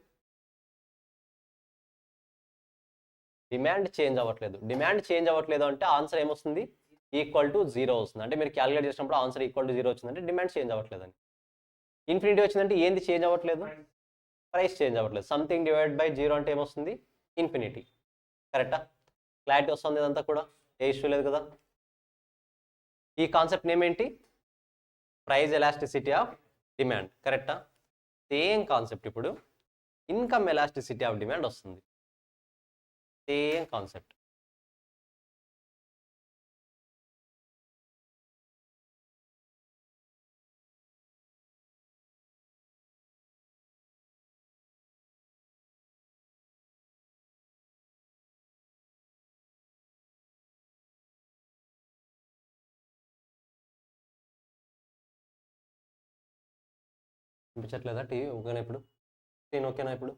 Speaker 1: డిమాండ్ చేంజ్ అవ్వట్లేదు. డిమాండ్ చేంజ్ అవ్వట్లేదు అంటే ఆన్సర్ ఏమొస్తుంది? ఈక్వల్ టు 0 వస్తుంది. అంటే మీరు క్యాలిక్యులేట్ చేసినప్పుడు ఆన్సర్ ఈక్వల్ టు 0 వచ్చిందంటే డిమాండ్ చేంజ్ అవ్వట్లేదని. ఇన్ఫినిటీ వచ్చిందంటే ఏంది చేంజ్ అవ్వట్లేదు? ప్రైస్ చేంజ్ అవ్వట్లేదు. సంథింగ్ డివైడ్ బై 0 అంటే ఏమొస్తుంది? ఇన్ఫినిటీ. కరెక్టా? క్లారిటీ వస్తుంది ఇదంతా కూడా, ఏ ఇష్యూ లేదు కదా. ఈ కాన్సెప్ట్ నేమ్ ఏంటి? Price elasticity of demand. కరెక్టా? సేమ్ కాన్సెప్ట్ ఇప్పుడు ఇన్కమ్ ఎలాస్టిసిటీ ఆఫ్ డిమాండ్ వస్తుంది. Same concept. చూపించట్లేదా టీవీ? ఓకేనా ఇప్పుడు? స్క్రీన్ ఓకేనా ఇప్పుడు?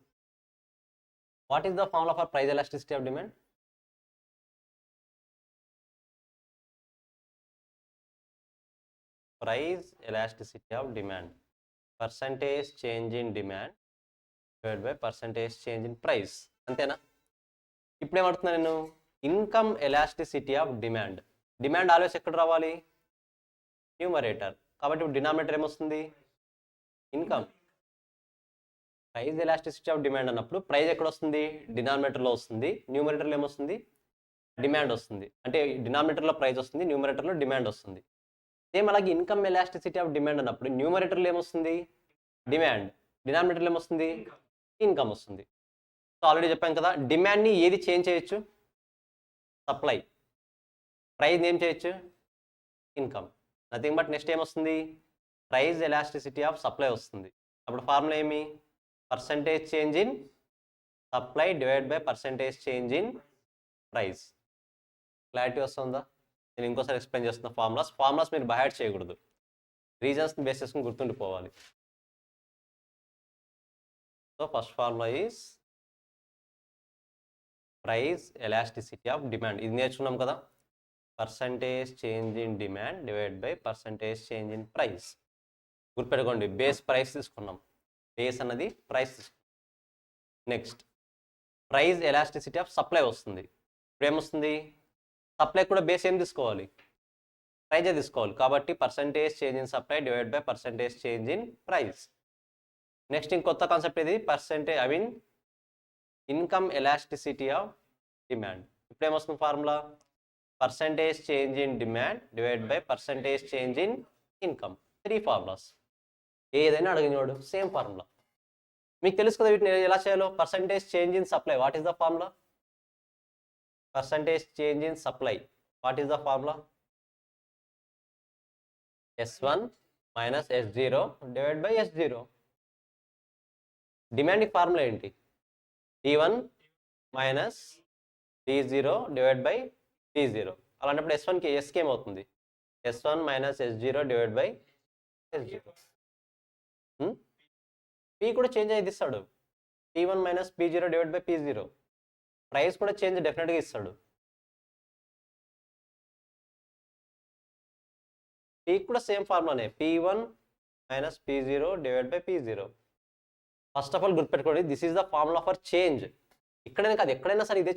Speaker 1: What is the formula for price elasticity of demand? Price elasticity of demand percentage change in demand divide by percentage change in price. అంతేనా? ఇప్పుడు ఏమడుతున్నా నేను? Income elasticity of demand. Demand always ఎక్కడ రావాలి? న్యూమరేటర్. కాబట్టి ఇప్పుడు డినామినేటర్ ఏమొస్తుంది? Income. Price elasticity of demand అన్నప్పుడు ప్రైస్ ఎక్కడ వస్తుంది? డినామినేటర్లో వస్తుంది. న్యూమరేటర్లో ఏమొస్తుంది? డిమాండ్ వస్తుంది. అంటే డినామినేటర్లో ప్రైస్ వస్తుంది, న్యూమరేటర్లో డిమాండ్ వస్తుంది. సేమ్ అలాగే ఇన్కమ్ ఎలాస్టిసిటీ ఆఫ్ డిమాండ్ అన్నప్పుడు న్యూమరేటర్లో ఏమొస్తుంది? డిమాండ్. డినామినేటర్లో ఏమొస్తుంది? ఇన్కమ్ వస్తుంది. సో ఆల్రెడీ చెప్పాం కదా, డిమాండ్ని ఏది చేంజ్ చేయొచ్చు? సప్లై. ప్రైస్ ఏం చేయొచ్చు? ఇన్కమ్. నథింగ్ బట్ నెక్స్ట్ ఏమొస్తుంది? ప్రైస్ ఎలాస్టిసిటీ ఆఫ్ సప్లై వస్తుంది. అప్పుడు ఫార్ములా ఏమి? Percentage change in supply divide by percentage change in price. Clarity వస్తుందా? నేను ఇంకోసారి ఎక్స్ప్లెయిన్ చేస్తున్న ఫార్ములాస్ మీరు బైహార్ట్ చేయకూడదు, రీజన్స్ని బేస్ చేసుకుని గుర్తుండిపోవాలి. So first formula is price elasticity of demand. ఇది నేర్చుకున్నాం కదా, percentage change in demand divide by percentage change in price. గుర్తుపెట్టుకోండి, బేస్ ప్రైస్ తీసుకున్నాం, బేస్ అన్నది ప్రైస్ తీసుకున్నాం. Next price elasticity of supply వస్తుంది. ఇప్పుడు ఏమొస్తుంది? సప్లై కూడా బేస్ ఏం తీసుకోవాలి? ప్రైజే తీసుకోవాలి. కాబట్టి percentage change in supply divide by percentage change in price. Next ఇంకొత్త కాన్సెప్ట్ ఇది ఇన్కమ్ ఎలాస్టిసిటీ ఆఫ్ డిమాండ్. ఇప్పుడు ఏమొస్తుంది formula? Percentage change in demand divide by percentage change in income. 3 formulas. ఏదైనా అడిగినోడు సేమ్ ఫార్ములా. మీకు తెలుసు కదా వీటిని ఎలా చేయాలో. Percentage change in supply, what is the formula? Percentage change in supply, what is the formula? S1 minus S0 divide by S0. Demand formula ఏంటి? D1 minus D0 divide by D0. అలాంటప్పుడు S1కి Sకి ఏమవుతుంది? S1 minus S0 divide by S0. P కూడా change అయ్యి ఇస్తాడు. P1 minus P0 divide by P0. Price కూడా change డెఫినెట్గా ఇస్తాడు. P కూడా సేమ్ ఫార్ములానే, P1 minus P0 divide by P0. First of all గుర్తుపెట్టుకోండి, this is the formula for change. ఇక్కడైనా కాదు, ఎక్కడైనా సరే ఇదే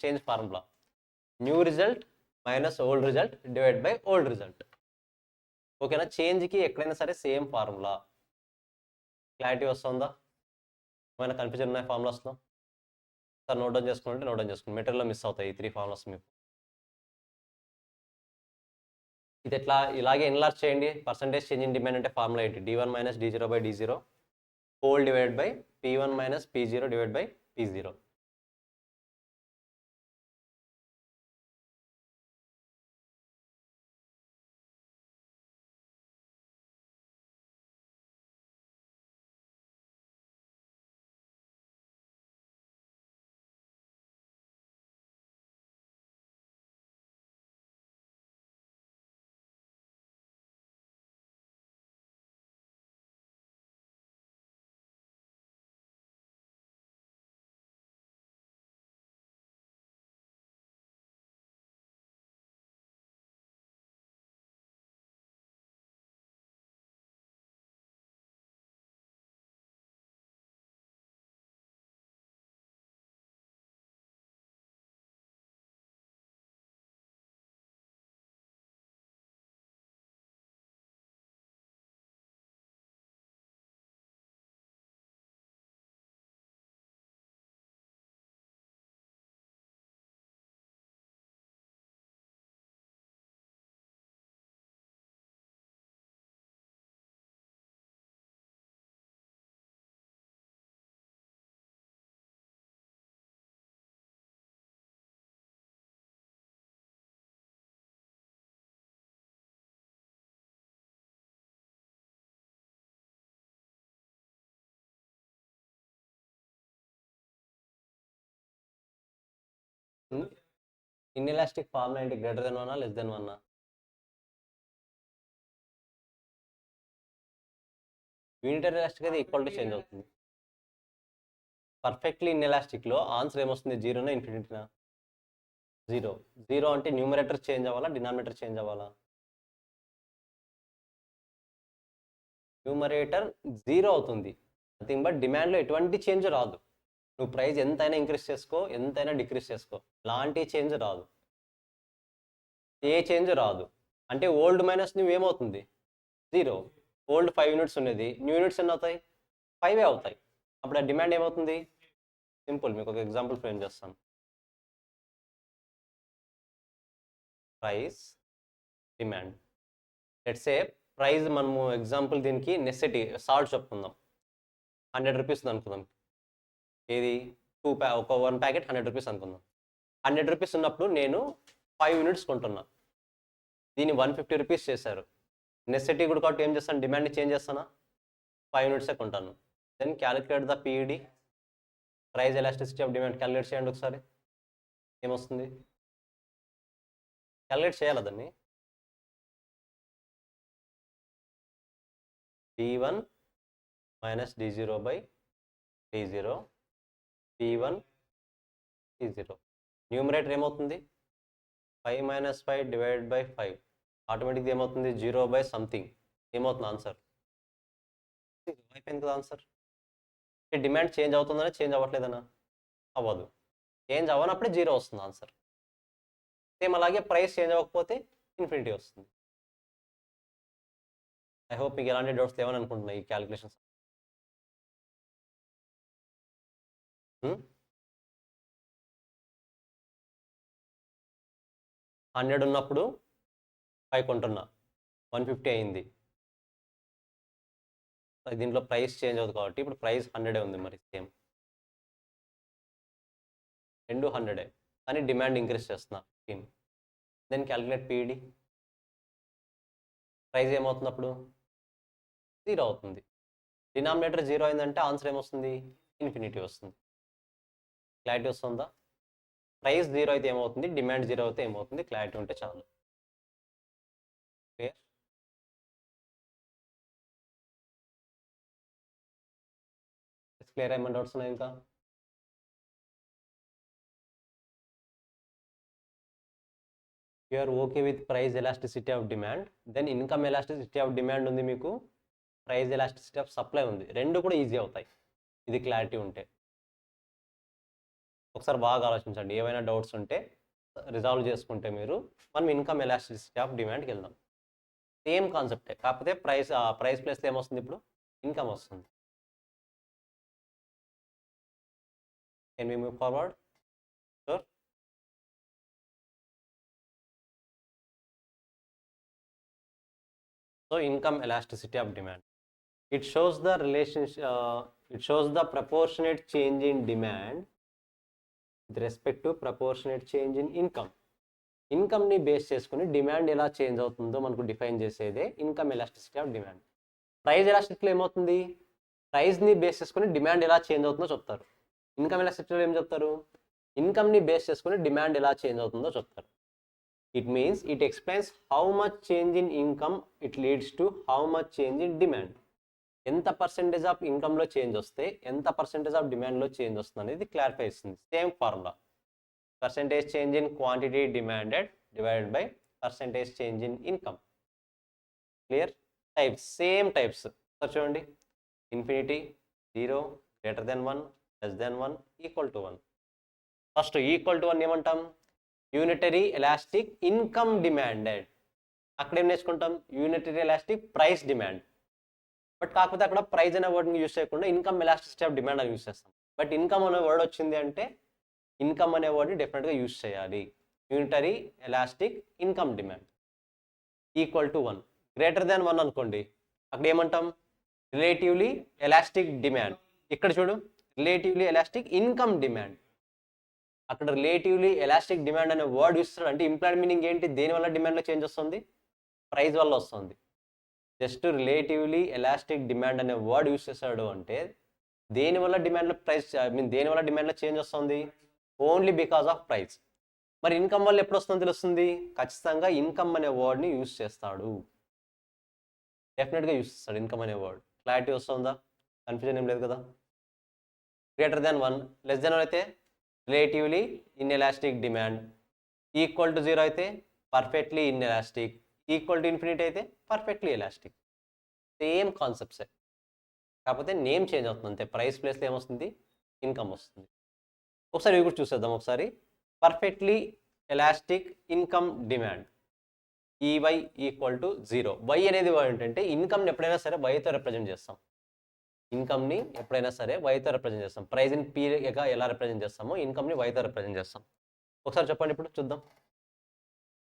Speaker 1: change formula. New result minus old result divide by old result. ఓకేనా? చేంజ్కి ఎక్కడైనా సరే సేమ్ ఫార్ములా. క్లారిటీ వస్తుందా? ఏమైనా కన్ఫ్యూజన్ ఉన్నాయి ఫార్ములాస్లో? సార్ నోట్ డౌన్ చేసుకుంటే నోట్ డౌన్ చేసుకోండి, మెటీరియల్లో మిస్ అవుతాయి ఈ 3 ఫార్ములాస్ మీకు. ఇది ఎట్లా? ఇలాగే ఎన్లార్జ్ చేయండి. పర్సంటేజ్ చేంజ్ ఇన్ డిమాండ్ అంటే ఫార్ములా ఏంటి? D1 minus D0 by D0 whole divide by P1 minus P0 divide by P0. Inelastic formula ఏంటి? Greater than 1 less than 1? Unitary elastic అయితే ఈక్వల్ టు చేంజ్ అవుతుంది. Perfectly ఇన్ఎలాస్టిక్లో answer ఏమొస్తుంది? జీరోనా ఇన్ఫినిటీనా? Zero. Zero అంటే న్యూమరేటర్ చేంజ్ అవ్వాలా, denominator change అవ్వాలా? న్యూమరేటర్ జీరో అవుతుంది. నథింగ్ బట్ డిమాండ్లో ఎటువంటి చేంజ్ రాదు. నువ్వు ప్రైస్ ఎంతైనా ఇంక్రీజ్ చేసుకో, ఎంతైనా డిక్రీజ్ చేసుకో, ఎలాంటి చేంజ్ రాదు. ఏ చేంజ్ రాదు అంటే ఓల్డ్ మైనస్ న్యూ ఏమవుతుంది? జీరో. ఓల్డ్ 5 యూనిట్స్ ఉన్నది, న్యూ యూనిట్స్ ఎన్ని అవుతాయి? 5 అవుతాయి. అప్పుడు ఆ డిమాండ్ ఏమవుతుంది? సింపుల్, మీకు ఒక ఎగ్జాంపుల్ ఫ్రేమ్ చేస్తాను. Price, demand. Let's say price మనము ఎగ్జాంపుల్ దీనికి నెసెసిటీ సాల్ట్ చెప్పుకుందాం. 100 రూపీస్ అనుకుందాం. ఏది? ఒక 1 ప్యాకెట్ 100 రూపీస్ అనుకుందాం. 100 రూపీస్ ఉన్నప్పుడు నేను 5 యూనిట్స్ కొంటున్నా. దీన్ని 150 రూపీస్ చేశారు. నెసెసిటీ కూడా కాబట్టి ఏం చేస్తాను? డిమాండ్ని చేంజ్ చేస్తానా? 5 యూనిట్సే కొంటాను. Then calculate the PED, price elasticity of demand. Calculate చేయండి ఒకసారి, ఏమొస్తుంది? క్యాలిక్యులేట్ చేయాలి దాన్ని. D1 minus D0 by D0, P1 P0. Numerator ఏమవుతుంది? 5 మైనస్ 5 డివైడెడ్ బై 5. ఆటోమేటిక్గా ఏమవుతుంది? 0 బై సంథింగ్. ఏమవుతుంది ఆన్సర్? అయిపోయింది కదా ఆన్సర్. డిమాండ్ చేంజ్ అవుతుందనా, చేంజ్ అవ్వట్లేదనా? అవ్వదు. చేంజ్ అవ్వనప్పుడే 0 వస్తుంది ఆన్సర్. సేమ్ అలాగే ప్రైస్ చేంజ్ అవ్వకపోతే ఇన్ఫినిటీ వస్తుంది. ఐ హోప్ మీకు ఎలాంటి డౌట్స్ లేవని అనుకుంటున్నా ఈ క్యాలిక్యులేషన్స్. 100 ఉన్నప్పుడు 5 కొంటున్నా, 150 అయింది. దీంట్లో ప్రైస్ చేంజ్ అవుతుంది కాబట్టి ఇప్పుడు ప్రైస్ 100 ఉంది. మరి సేమ్ రెండు 100, కానీ డిమాండ్ ఇంక్రీజ్ చేస్తున్నా 15. Then calculate PED. ప్రైస్ ఏమవుతుంది అప్పుడు? 0 అవుతుంది. డినామినేటర్ 0 అయిందంటే ఆన్సర్ ఏమొస్తుంది? ఇన్ఫినిటీ వస్తుంది. క్లారిటీ వస్తుందా? ప్రైస్ 0 అయితే ఏమవుతుంది, డిమాండ్ 0 అయితే ఏమవుతుంది? క్లారిటీ ఉంటే చాలు. క్లియర్? క్లియర్ ఏమైనా డౌట్స్ ఉన్నాయి ఇంకా? You are okay with price elasticity of demand, then income elasticity of demand ఉంది మీకు, ప్రైస్ ఎలాస్టిసిటీ ఆఫ్ సప్లై ఉంది. రెండు కూడా ఈజీ అవుతాయి ఇది క్లారిటీ ఉంటే. ఒకసారి బాగా ఆలోచించండి, ఏమైనా డౌట్స్ ఉంటే రిజాల్వ్ చేసుకుంటే మీరు మనం ఇన్కమ్ ఎలాస్టిసిటీ ఆఫ్ డిమాండ్కి వెళ్దాం. సేమ్ కాన్సెప్టే, కాకపోతే ప్రైస్ ప్లస్ ఏమొస్తుంది ఇప్పుడు? ఇన్కమ్ వస్తుంది. Can we move forward? Sure. So income elasticity of demand, it shows the relationship, it shows the proportionate change in demand with respect to proportionate change in income. ఇన్కమ్ని base చేసుకుని demand ఎలా change అవుతుందో మనకు define చేసేదే income elasticity of demand. Price ఎలాస్టిసిటీలో ఏమవుతుంది? ప్రైస్ని base చేసుకుని డిమాండ్ ఎలా చేంజ్ అవుతుందో చెప్తారు. ఇన్కమ్ ఎలాస్టిసిటీలో ఏం చెప్తారు? ఇన్కమ్ని బేస్ చేసుకుని డిమాండ్ ఎలా చేంజ్ అవుతుందో చెప్తారు. It means it explains how much change in income it leads to how much change in demand. ఎంత పర్సెంటేజ్ ఆఫ్ ఇన్కమ్లో చేంజ్ వస్తే ఎంత పర్సెంటేజ్ ఆఫ్ డిమాండ్లో చేంజ్ వస్తుంది అనేది క్లారిఫై ఇస్తుంది. Same formula, percentage change in quantity demanded divided by percentage change in income. Clear? Types same types. చూడండి, infinity, 0, greater than 1, less than 1, equal to 1. First equal to 1 ఏమంటాం? Unitary elastic income demanded. అక్కడ ఏం నేర్చుకుంటాం? Unitary elastic price demand. But కాకపోతే అక్కడ price అనే వర్డ్ని use చేయకుండా ఇన్కమ్ ఎలాస్టిసిటీ ఆఫ్ డిమాండ్ అని యూజ్ చేస్తాం. బట్ ఇన్కమ్ అనే వర్డ్ వచ్చింది అంటే ఇన్కమ్ అనే వర్డ్ని డెఫినెట్గా యూజ్ చేయాలి. Unitary elastic income demand equal to 1. Greater than 1 అనుకోండి, అక్కడ ఏమంటాం? Relatively elastic demand. ఇక్కడ చూడు, రిలేటివ్లీ ఎలాస్టిక్ ఇన్కమ్ డిమాండ్. అక్కడ రిలేటివ్లీ ఎలాస్టిక్ డిమాండ్ అనే వర్డ్ యూజ్ చేస్తాడు అంటే ఇంప్లాయిడ్ మీనింగ్ ఏంటి? దేనివల్ల డిమాండ్లో చేంజ్ వస్తుంది? ప్రైస్ వల్ల వస్తుంది. జస్ట్ రిలేటివ్లీ ఎలాస్టిక్ డిమాండ్ అనే వర్డ్ యూజ్ చేశాడు అంటే దేనివల్ల డిమాండ్లో దేనివల్ల డిమాండ్లో చేంజ్ వస్తుంది? Only because of price. మరి ఇన్కమ్ వల్ల ఎప్పుడు వస్తుందో తెలుస్తుంది, ఖచ్చితంగా ఇన్కమ్ అనే వర్డ్ని యూజ్ చేస్తాడు, డెఫినెట్గా యూజ్ చేస్తాడు ఇన్కమ్ అనే వర్డ్. క్లారిటీ వస్తుందా, కన్ఫ్యూజన్ ఏం లేదు కదా. గ్రేటర్ దాన్ 1, లెస్ దాన్ 1 అయితే relatively inelastic demand, equal to 0 అయితే perfectly inelastic, equal to infinity అయితే పర్ఫెక్ట్లీ ఎలాస్టిక్. సేమ్ కాన్సెప్ట్సే, కాకపోతే నేమ్ చేంజ్ అవుతుంది అంతే. ప్రైస్ ప్లేస్లో ఏమొస్తుంది, ఇన్కమ్ వస్తుంది. ఒకసారి ఇవి కూడా చూసేద్దాం ఒకసారి. Perfectly elastic income demand, EY equal to 0. Y అనేది ఏంటంటే ఇన్కమ్ని ఎప్పుడైనా సరే వైతో రిప్రజెంట్ చేస్తాం. ఇన్కమ్ని ఎప్పుడైనా సరే వైతో రిప్రజెంట్ చేస్తాం. ప్రైజ్ని పీగా ఎలా రిప్రజెంట్ చేస్తామో ఇన్కమ్ని వైతో రిప్రజెంట్ చేస్తాం. ఒకసారి చెప్పండి, ఇప్పుడు చూద్దాం.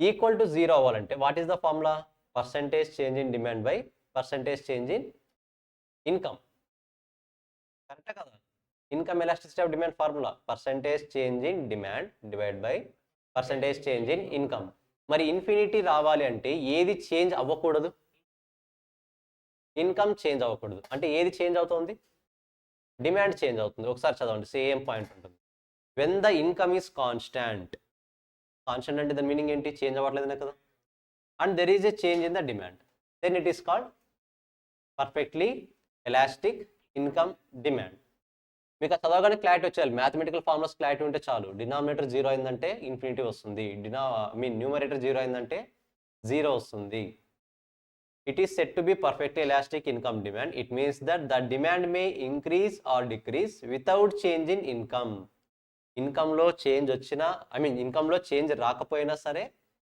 Speaker 1: ఈక్వల్ టు 0 అవ్వాలంటే what is the formula, percentage change in demand by percentage change in income. కరెక్టా కదా. Income elasticity of demand formula percentage change in demand divide by percentage change in income. మరి infinity రావాలి అంటే ఏది change అవ్వకూడదు, income change అవ్వకూడదు. అంటే ఏది చేంజ్ అవుతుంది, డిమాండ్ చేంజ్ అవుతుంది. ఒకసారి చదవండి, సేమ్ పాయింట్ ఉంటుంది. When the income is constant, constant అంటే దాని మీనింగ్ ఏంటి, చేంజ్ అవ్వట్లేదనే కదా. And there is a change in the demand, then it is called perfectly elastic income demand. మీకు ఆ చదవగానే క్లారిటీ వచ్చేయాలి. మ్యాథమెటికల్ ఫార్ములాస్ క్లారిటీ ఉంటే చాలు. డినామినేటర్ 0 అయిందంటే ఇన్ఫినిటీ వస్తుంది, న్యూమరేటర్ 0 అయిందంటే 0 వస్తుంది. It is said to be perfectly elastic income demand. It means that the demand may increase or decrease without change in income. ఇన్కమ్లో చేంజ్ వచ్చినా, ఇన్కమ్లో చేంజ్ రాకపోయినా సరే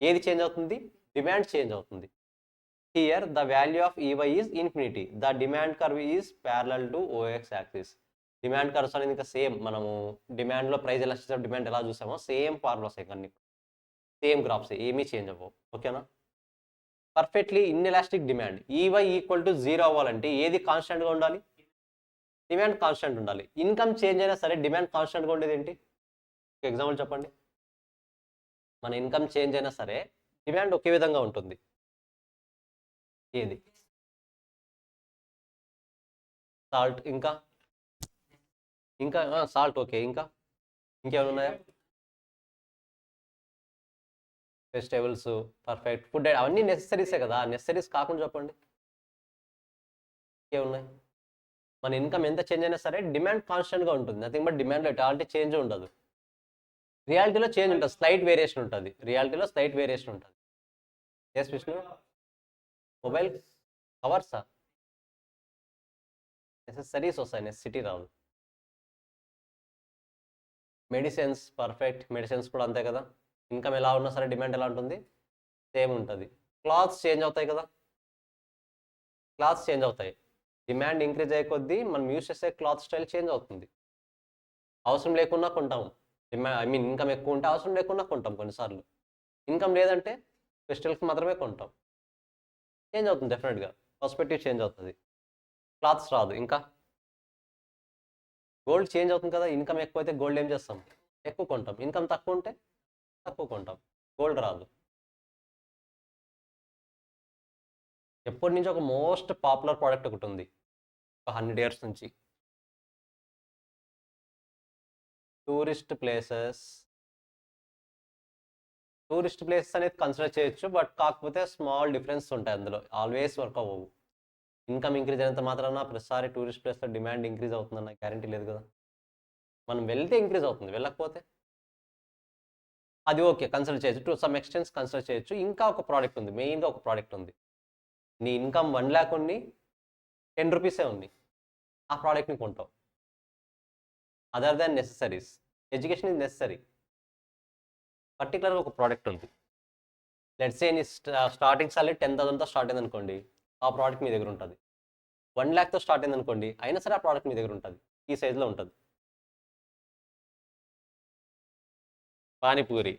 Speaker 1: ఏది చేంజ్ అవుతుంది, డిమాండ్ చేంజ్ అవుతుంది. Here the value of E Y is infinity, the demand curve is parallel to O X axis. Demand curves అనేది ఇంకా సేమ్, మనము డిమాండ్లో ప్రైస్ ఎలాస్టిసిటీ ఆఫ్ డిమాండ్ ఎలా చూసామో సేమ్ ఫార్ములాస్ అన్ని, సేమ్ గ్రాఫ్స్, ఏమీ చేంజ్ అవ్వవు. ఓకేనా. Perfectly inelastic demand, EY equal to 0 అవ్వాలంటే ఏది కాన్స్టెంట్గా ఉండాలి, డిమాండ్ కాన్స్టెంట్ ఉండాలి. ఇన్కమ్ చేంజ్ అయినా సరే డిమాండ్ కాన్స్టెంట్గా ఉండేది ఏంటి, ఎగ్జాంపుల్ చెప్పండి. మన ఇన్కమ్ చేంజ్ అయినా సరే డిమాండ్ ఒకే విధంగా ఉంటుంది, ఏది, సాల్ట్. ఇంకా ఇంకా సాల్ట్ ఓకే. ఇంకా ఇంకేమైనా ఉన్నాయా, వెజిటేబుల్స్, పర్ఫెక్ట్ ఫుడ్, అవన్నీ నెసెసరీసే కదా. నెసెసరీస్ కాకుండా చెప్పండి ఇంకేమున్నాయి. మన ఇన్కమ్ ఎంత చేంజ్ అయినా సరే డిమాండ్ కాన్స్టెంట్గా ఉంటుంది, నథింగ్ బట్ డిమాండ్లో ఎలాంటి చేంజ్ ఉండదు. రియాలిటీలో చేంజ్ ఉంటుంది, స్లైట్ వేరియేషన్ ఉంటుంది. రియాలిటీలో స్లైట్ వేరియేషన్ ఉంటుంది. ఎస్ విష్ణు, మొబైల్ కవర్సా, నెసెసరీస్ వస్తాయి, నెసెసిటీ రాదు. మెడిసిన్స్, పర్ఫెక్ట్, మెడిసిన్స్ కూడా అంతే కదా. ఇన్కమ్ ఎలా ఉన్నా సరే డిమాండ్ ఎలా ఉంటుంది, సేమ్ ఉంటుంది. క్లాత్స్ చేంజ్ అవుతాయి కదా, క్లాత్స్ చేంజ్ అవుతాయి. డిమాండ్ ఇంక్రీజ్ అయ్యే కొద్దీ మనం యూస్ చేసే క్లాత్ స్టైల్ చేంజ్ అవుతుంది. అవసరం లేకున్నా కొంటాం, ఇన్కమ్ ఎక్కువ ఉంటే అవసరం లేకున్నా కొంటాం కొన్నిసార్లు. ఇన్కమ్ లేదంటే ఫెస్టివల్కి మాత్రమే కొంటాం. చేంజ్ అవుతుంది డెఫినెట్గా, పర్స్పెక్టివ్ చేంజ్ అవుతుంది. క్లాత్స్ రాదు. ఇంకా గోల్డ్ చేంజ్ అవుతుంది కదా. ఇన్కమ్ ఎక్కువ అయితే గోల్డ్ ఏం చేస్తాం, ఎక్కువ కొంటాం. ఇన్కమ్ తక్కువ ఉంటే తక్కువ కొంటాం, గోల్డ్ రాదు. ఎప్పటి నుంచి ఒక మోస్ట్ పాపులర్ ప్రోడక్ట్ ఒకటి ఉంది, ఒక 100 years నుంచి, టూరిస్ట్ ప్లేసెస్. టూరిస్ట్ ప్లేసెస్ అనేది కన్సిడర్ చేయొచ్చు, బట్ కాకపోతే స్మాల్ డిఫరెన్స్ ఉంటాయి అందులో, ఆల్వేస్ వర్క్ అవ్వవు. ఇన్కమ్ ఇంక్రీజ్ అయినంత మాత్రాన ప్రతిసారి టూరిస్ట్ ప్లేస్లో డిమాండ్ ఇంక్రీజ్ అవుతుందన్న గ్యారంటీ లేదు కదా. మనం వెళ్తే ఇంక్రీజ్ అవుతుంది, వెళ్ళకపోతే అది ఓకే కన్సిడర్ చేయొచ్చు, టు సమ్ ఎక్స్టెన్స్ కన్సిడర్ చేయొచ్చు. ఇంకా ఒక ప్రోడక్ట్ ఉంది, మెయిన్గా ఒక ప్రోడక్ట్ ఉంది. నీ ఇన్కమ్ 1 lakh ఉంది, 10 rupees ఉంది, ఆ ప్రోడక్ట్ని కొంటావు. Other than necessaries, education is necessary. పర్టికులర్గా ఒక ప్రోడక్ట్ ఉంది, లెట్స్ సే నీ స్టార్టింగ్ సాలరీ 10,000తో స్టార్ట్ అయింది అనుకోండి, ఆ ప్రోడక్ట్ మీ దగ్గర ఉంటుంది. 1 lakh స్టార్ట్ అయింది అనుకోండి, అయినా సరే ఆ ప్రోడక్ట్ మీ దగ్గర ఉంటుంది, ఈ సైజులో ఉంటుంది. పానీపూరి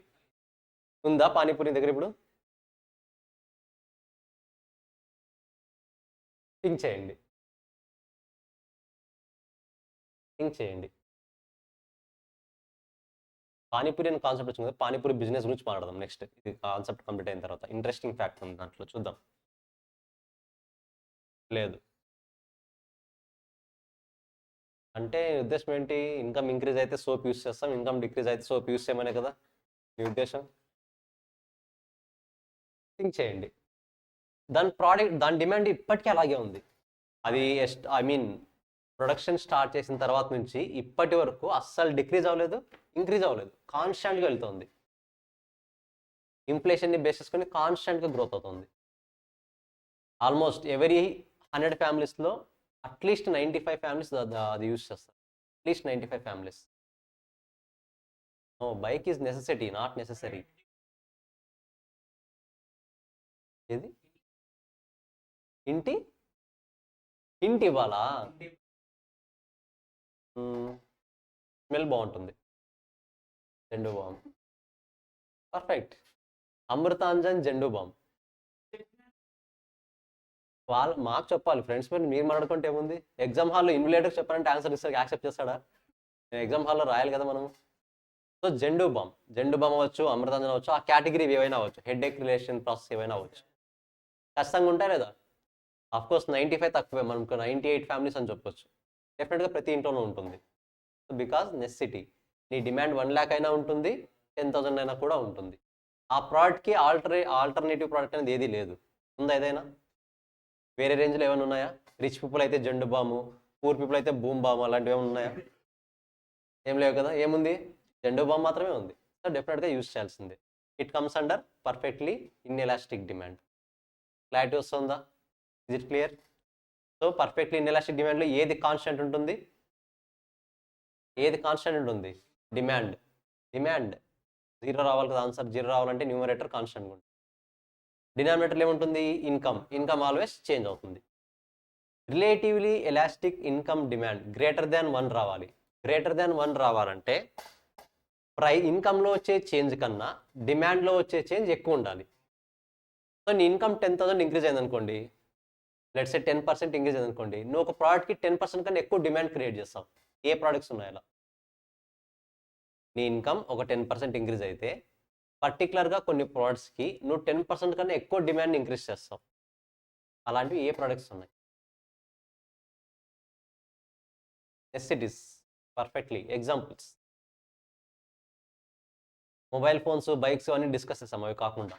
Speaker 1: ఉందా, పానీపూరి దగ్గర ఇప్పుడు థింక్ చేయండి, థింక్ చేయండి. పానీపూరి అని కాన్సెప్ట్ వచ్చింది కదా, పానీపూరి బిజినెస్ గురించి మాట్లాడదాం నెక్స్ట్. ఇది కాన్సెప్ట్ కంప్లీట్ అయిన తర్వాత ఇంట్రెస్టింగ్ ఫ్యాక్ట్ ఉంది దాంట్లో, చూద్దాం. లేదు అంటే ఉద్దేశం ఏంటి, ఇన్కమ్ ఇంక్రీజ్ అయితే సోప్ యూస్ చేస్తాం, ఇన్కమ్ డిక్రీజ్ అయితే సోప్ యూస్ చేయమనే కదా. మీ ఉద్దేశం థింక్ చేయండి. దాని డిమాండ్ ఇప్పటికీ అలాగే ఉంది. అది ఐ మీన్ ప్రొడక్షన్ స్టార్ట్ చేసిన తర్వాత నుంచి ఇప్పటి వరకు అస్సలు డిక్రీజ్ అవ్వలేదు, ఇంక్రీజ్ అవ్వలేదు, కాన్స్టాంట్గా వెళ్తుంది. ఇన్ఫ్లేషన్ని బేస్ చేసుకొని కాన్స్టాంట్గా గ్రోత్ అవుతుంది. ఆల్మోస్ట్ ఎవరీ 100 ఫ్యామిలీస్లో అట్లీస్ట్ 95 ఫ్యామిలీస్ అది యూజ్ చేస్తారు. At least 95 families. No, bike is necessity, not necessary. ఏది ఇంటి ఇవ్వాలా? స్మెల్ బాగుంటుంది, Zandu balm. Perfect. Amrutanjan Zandu balm. మాకు చెప్పాలి ఫ్రెండ్స్, మీరు మాట్లాడుకుంటే ఏముంది? ఎగ్జామ్ హాల్లో ఇన్విలేటర్ చెప్పాలంటే ఆన్సర్ ఇస్తారు, యాక్సెప్ట్ చేస్తాడా? నేను ఎగ్జామ్ హాల్లో రాయాలి కదా మనము. సో జెండు బామ్ అవ్వచ్చు, అమృతాంజన్ అవ్వచ్చు, ఆ కేటగిరీ ఏవైనా అవ్వచ్చు, హెడ్ ఏక్ రిలేషన్ ప్రాసెస్ ఏవైనా అవ్వచ్చు. ఖచ్చితంగా ఉంటాయి లేదా? అఫ్కోర్స్ 95 తక్కువే, మనకు 98 ఫ్యామిలీస్ అని చెప్పొచ్చు. డెఫినెట్గా ప్రతి ఇంట్లోనూ ఉంటుంది. So because necessity. నీ డిమాండ్ 1 lakh అయినా ఉంటుంది, 10,000 అయినా కూడా ఉంటుంది. ఆ ప్రోడక్ట్కి ఆల్టర్నేటివ్ ప్రోడక్ట్ అనేది ఏది లేదు. ఉందా ఏదైనా? వేరే రేంజ్లో ఏమైనా ఉన్నాయా? రిచ్ పీపుల్ అయితే జెండు బాము, పూర్ పీపుల్ అయితే బూమ్ బాము, అలాంటివి ఏమైనా ఉన్నాయా? ఏం లేవు కదా. ఏముంది? జెండు బామ్ మాత్రమే ఉంది. సో డెఫినెట్గా యూజ్ చేయాల్సిందే. It comes under perfectly inelastic demand. Clarity వస్తుందా? Is it clear? So perfectly inelastic డిమాండ్లో ఏది కాన్స్టెంట్ ఉంటుంది? డిమాండ్. 0 రావాలి కదా ఆన్సర్. 0 రావాలంటే న్యూమరేటర్ కాన్స్టెంట్ ఉంటుంది. డినామినేటర్లో ఏముంటుంది? ఇన్కమ్ ఆల్వేస్ చేంజ్ అవుతుంది. Relatively elastic income demand greater than 1 రావాలి. గ్రేటర్ దాన్ 1 రావాలంటే ఇన్కమ్లో వచ్చే చేంజ్ కన్నా డిమాండ్లో వచ్చే చేంజ్ ఎక్కువ ఉండాలి. సో నీ ఇన్కమ్ 10,000 ఇంక్రీజ్ అయింది అనుకోండి, లెట్స్ సే 10% ఇంక్రీజ్ అయింది అనుకోండి, నువ్వు ఒక ప్రోడక్ట్కి 10% కన్నా ఎక్కువ డిమాండ్ క్రియేట్ చేస్తావు. ఏ ప్రోడక్ట్స్ ఉన్నాయి అలా? నీ ఇన్కమ్ ఒక 10% ఇంక్రీజ్ అయితే పర్టికులర్గా కొన్ని ప్రోడక్ట్స్కి నువ్వు 10% కన్నా ఎక్కువ డిమాండ్ ఇంక్రీజ్ చేస్తావు. అలాంటివి ఏ ప్రోడక్ట్స్ ఉన్నాయి? Necessities. Perfectly. Examples mobile phones, bikes అన్నీ డిస్కస్ చేస్తాం. అవి కాకుండా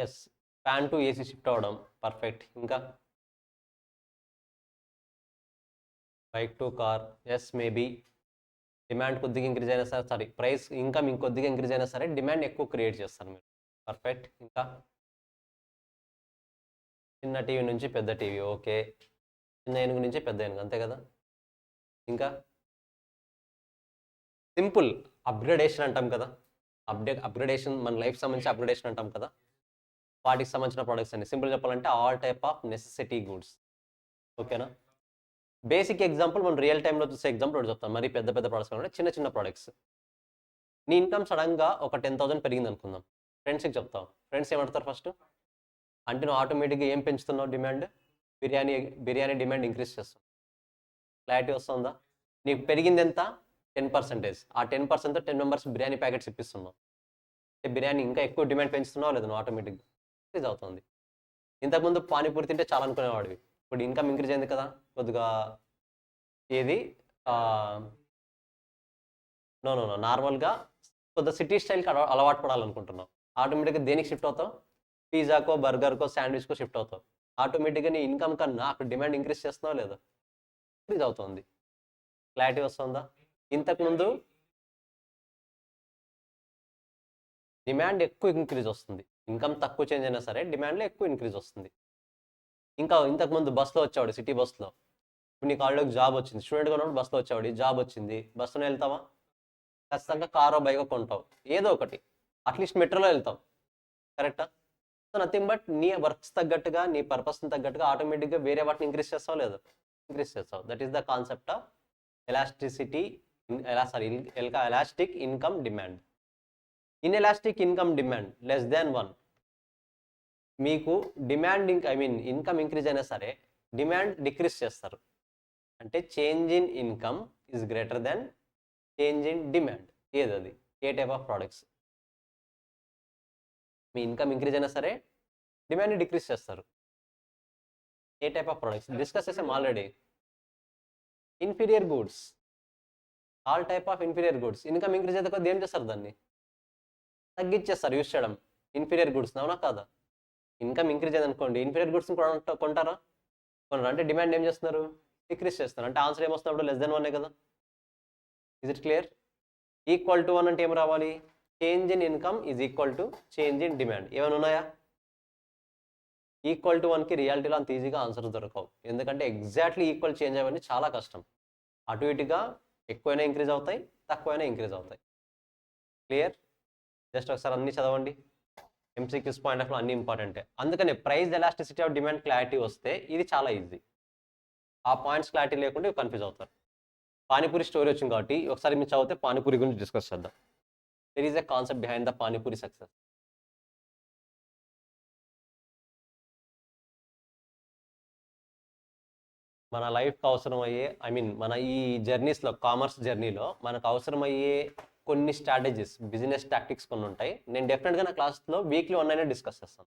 Speaker 1: yes, fan to AC shift అవ్వడం. పర్ఫెక్ట్. ఇంకా bike to car. Yes, maybe demand కొద్దిగా ఇంక్రీజ్ అయినా సరే, ప్రైస్ ఇన్కమ్ ఇంకొద్దిగా ఇంక్రీజ్ అయినా సరే డిమాండ్ ఎక్కువ క్రియేట్ చేస్తారు మీరు. పర్ఫెక్ట్. ఇంకా చిన్న టీవీ నుంచి పెద్ద టీవీ. ఓకే, చిన్న ఏనుగు నుంచి పెద్ద ఏనుగు, అంతే కదా. ఇంకా సింపుల్ అప్గ్రేడేషన్ అంటాం కదా. అప్గ్రేడేషన్, మన లైఫ్ సంబంధించి అప్గ్రేడేషన్ అంటాం కదా. వాటికి సంబంధించిన ప్రోడక్ట్స్ అండి. సింపుల్ చెప్పాలంటే all type of necessity goods. ఓకేనా? బేసిక్ ఎగ్జాంపుల్ మనం రియల్ టైంలో చూసే ఎగ్జాంపుల్ ఒకటి చెప్తాం. మరి పెద్ద ప్రోడక్ట్స్ కాకుండా చిన్న ప్రోడక్ట్స్. నీ ఇన్కమ్ సడన్గా ఒక 10,000 పెరిగింది అనుకుందాం. ఫ్రెండ్స్కి చెప్తావు. ఫ్రెండ్స్ ఏమంటారు ఫస్ట్? అంటే నువ్వు ఆటోమేటిక్గా ఏం పెంచుతున్నావు? డిమాండ్. బిర్యానీ డిమాండ్ ఇంక్రీజ్ చేస్తావు. క్లారిటీ వస్తుందా? నీకు పెరిగింది ఎంత? 10%. ఆ 10%తో 10 మెంబర్స్ బిర్యానీ ప్యాకెట్స్ ఇప్పిస్తున్నావు. బిర్యానీ ఇంకా ఎక్కువ డిమాండ్ పెంచుతున్నావు లేదు, నువ్వు ఆటోమేటిక్గా ఇంక్రీజ్ అవుతుంది. ఇంతకుముందు పానీపూరి తింటే చాలా అనుకునేవాడివి, ఇప్పుడు ఇన్కమ్ ఇంక్రీజ్ అయింది కదా కొద్దిగా. ఏది నో నార్మల్గా కొద్దిగా సిటీ స్టైల్కి అలవాటు పడాలనుకుంటున్నావు. ఆటోమేటిక్గా దేనికి షిఫ్ట్ అవుతావు? పిజ్జాకో, బర్గర్కో, శాండ్విచ్కో షిఫ్ట్ అవుతావు. ఆటోమేటిక్గా నీ ఇన్కమ్ కన్నా అక్కడ డిమాండ్ ఇంక్రీజ్ చేస్తున్నావు లేదా? ఇంక్రీజ్ అవుతుంది. క్లారిటీ వస్తుందా? ఇంతకుముందు డిమాండ్ ఎక్కువ ఇంక్రీజ్ వస్తుంది, ఇన్కమ్ తక్కువ చేంజ్ అయినా సరే డిమాండ్లో ఎక్కువ ఇంక్రీజ్ వస్తుంది. ఇంకా ఇంతకుముందు బస్సులో వచ్చేవాడు, సిటీ బస్సులో. ఇప్పుడు నీకు ఆల్రెడీ జాబ్ వచ్చింది, స్టూడెంట్గా ఉన్నప్పుడు బస్సులో వచ్చేవాడు, జాబ్ వచ్చింది, బస్సులో వెళ్తావా? ఖచ్చితంగా కారో బైకో కొంటావు, ఏదో ఒకటి. అట్లీస్ట్ మెట్రోలో వెళ్తావు. కరెక్టా? సో నథింగ్ బట్ నీ వర్క్స్ తగ్గట్టుగా, నీ పర్పస్ని తగ్గట్టుగా ఆటోమేటిక్గా వేరే వాటిని ఇంక్రీజ్ చేస్తావు లేదా? ఇంక్రీజ్ చేస్తావు. That is the concept of elastic income demand. Inelastic income demand less than 1. మీకు డిమాండ్ ఇన్కమ్ ఇంక్రీజ్ అయినా సరే డిమాండ్ డిక్రీజ్ చేస్తారు. అంటే change in income is greater than change in demand. ఏదది? ఏ టైప్ ఆఫ్ ప్రోడక్ట్స్? మీ income increase అయినా సరే డిమాండ్ని డిక్రీజ్ చేస్తారు. ఏ టైప్ ఆఫ్ ప్రోడక్ట్స్ డిస్కస్ చేసాం already. Inferior goods, all type of inferior goods. Income increase అయితే కొద్దిగా ఏం చేస్తారు, దాన్ని తగ్గించేస్తారు యూస్ చేయడం. ఇన్ఫీరియర్ గూడ్స్ అవునా కాదా? ఇన్కమ్ ఇంక్రీజ్ అయింది అనుకోండి, ఇన్ఫీరియర్ గూడ్స్ని కొంటారా? కొనరు. అంటే డిమాండ్ ఏం చేస్తున్నారు, డిక్రీజ్ చేస్తున్నారు. అంటే ఆన్సర్ ఏమొస్తున్నప్పుడు లెస్ దెన్ 1 కదా. Is it clear? Equal to 1 అంటే ఏం రావాలి, change in income is equal to change in demand. ఏమైనా ఉన్నాయా? ఈక్వల్ టు 1కి రియాలిటీలో అంత ఈజీగా ఆన్సర్స్ దొరకవు, ఎందుకంటే ఎగ్జాక్ట్లీ ఈక్వల్ చేంజ్ అవ్వని చాలా కష్టం. అటు ఇటుగా ఎక్కువైనా ఇంక్రీజ్ అవుతాయి, తక్కువైనా ఇంక్రీజ్ అవుతాయి. క్లియర్? జస్ట్ ఒకసారి అన్ని చదవండి. ఎంసీక్యూస్ పాయింట్ ఆఫ్ అన్ని ఇంపార్టెంటే. అందుకనే price elasticity of demand clarity వస్తే ఇది చాలా ఈజీ. ఆ పాయింట్స్ క్లారిటీ లేకుంటే కన్ఫ్యూజ్ అవుతారు. పానీపూరి స్టోరీ వచ్చింది కాబట్టి ఒకసారి మీరు చదివితే పానీపూరి గురించి డిస్కస్ చేద్దాం. There is a concept behind the panipuri success. మన లైఫ్కి అవసరమయ్యే, ఐ మీన్ మన ఈ జర్నీస్లో, కామర్స్ జర్నీలో మనకు అవసరమయ్యే కొన్ని స్ట్రాటజీస్, బిజినెస్ టాక్టిక్స్ కొన్ని ఉంటాయి. నేను డెఫినెట్గా నా క్లాస్లో వీక్లీ 1 అయినా డిస్కస్ చేస్తాను.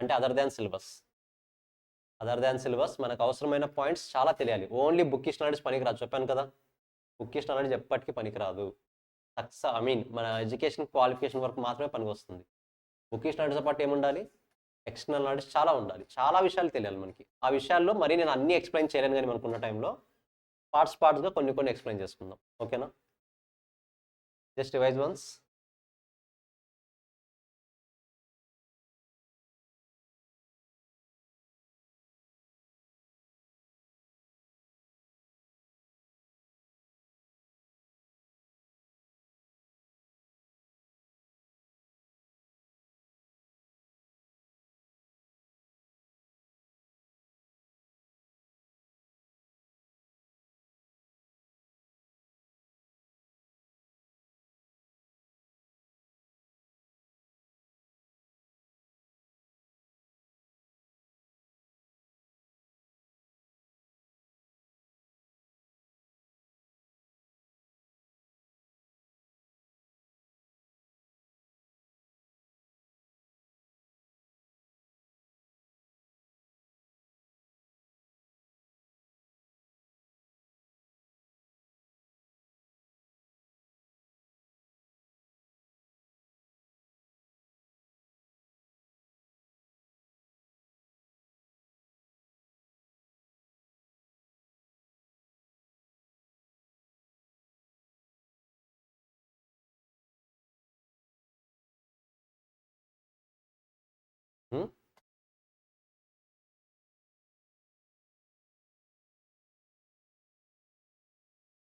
Speaker 1: అంటే అదర్ దాన్ సిలబస్ మనకు అవసరమైన పాయింట్స్ చాలా తెలియాలి. ఓన్లీ బుక్కిష్ నాలెడ్జ్ పనికిరాదు, చెప్పాను కదా. బుక్కిష్ నాలెడ్జ్ ఎప్పటికీ పనికిరాదు. ఐ మీన్ మన ఎడ్యుకేషన్ క్వాలిఫికేషన్ వరకు మాత్రమే పనికి వస్తుంది. బుక్కిష్ నాలెడ్జ్తో పాటు ఏముండాలి, ఎక్స్టర్నల్ నాలెడ్జ్ చాలా ఉండాలి. చాలా విషయాలు తెలియాలి మనకి. ఆ విషయాల్లో మరి నేను అన్నీ ఎక్స్ప్లెయిన్ చేయలేను, కానీ మనకున్న టైంలో పార్ట్స్గా కొన్ని ఎక్స్ప్లెయిన్ చేసుకుందాం. ఓకేనా? Just revise once.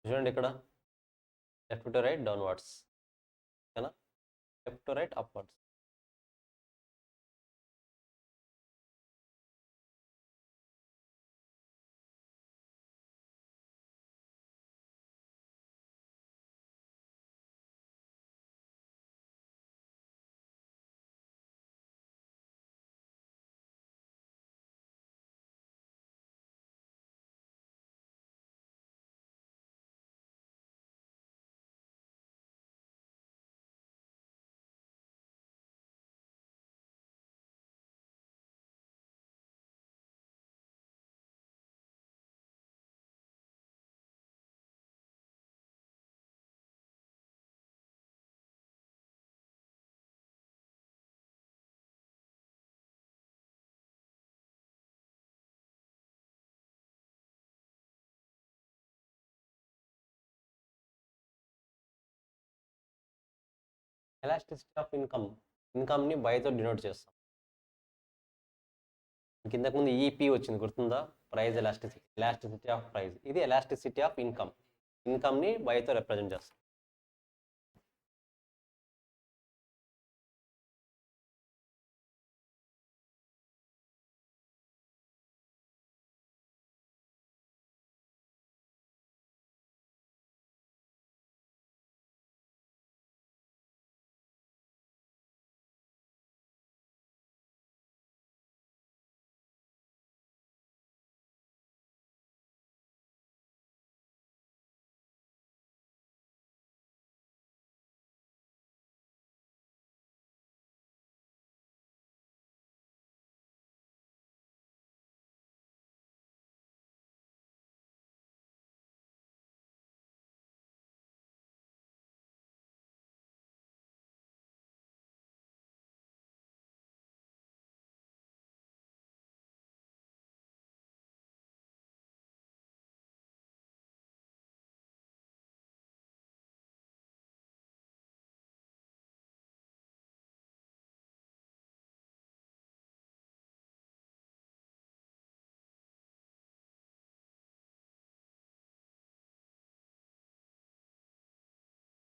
Speaker 1: చూడండి ఇక్కడ, లెఫ్ట్ టు రైట్ డౌన్వర్డ్స్, ఓకేనా? Left to right upwards. Elasticity of ఇన్కమ్ని బైతో డినోట్ చేస్తాం. ఇంతకుముందు ఈపీ వచ్చింది, గుర్తుందా? Price elasticity of price. ఇది ఎలాస్టిసిటీ ఆఫ్ ఇన్కమ్ని బైతో రిప్రజెంట్ చేస్తాం.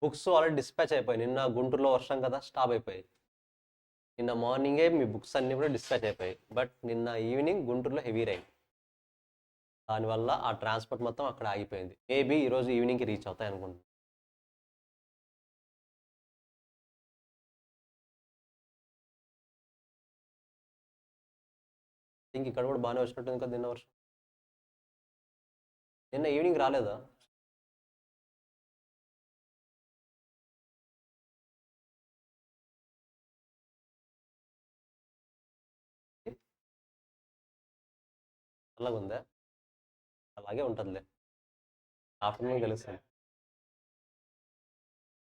Speaker 1: బుక్స్ ఆల్రెడీ డిస్పాచ్ అయిపోయాయి. నిన్న గుంటూరులో వర్షం కదా, స్టాప్ అయిపోయాయి. నిన్న మార్నింగే మీ బుక్స్ అన్నీ కూడా డిస్పాచ్ అయిపోయాయి. బట్ నిన్న ఈవినింగ్ గుంటూరులో హెవీ రైన్, దానివల్ల ఆ ట్రాన్స్పోర్ట్ మొత్తం అక్కడ ఆగిపోయింది. మేబీ ఈరోజు ఈవినింగ్కి రీచ్ అవుతాయి అనుకుంటున్నాను. ఇక్కడ కూడా బాగానే వచ్చినట్టుంది కదా నిన్న వర్షం. నిన్న ఈవినింగ్ రాలేదా? అలాగుందా? అలాగే ఉంటుందిలే, ఆఫ్టర్నూన్ తెలుస్తుంది.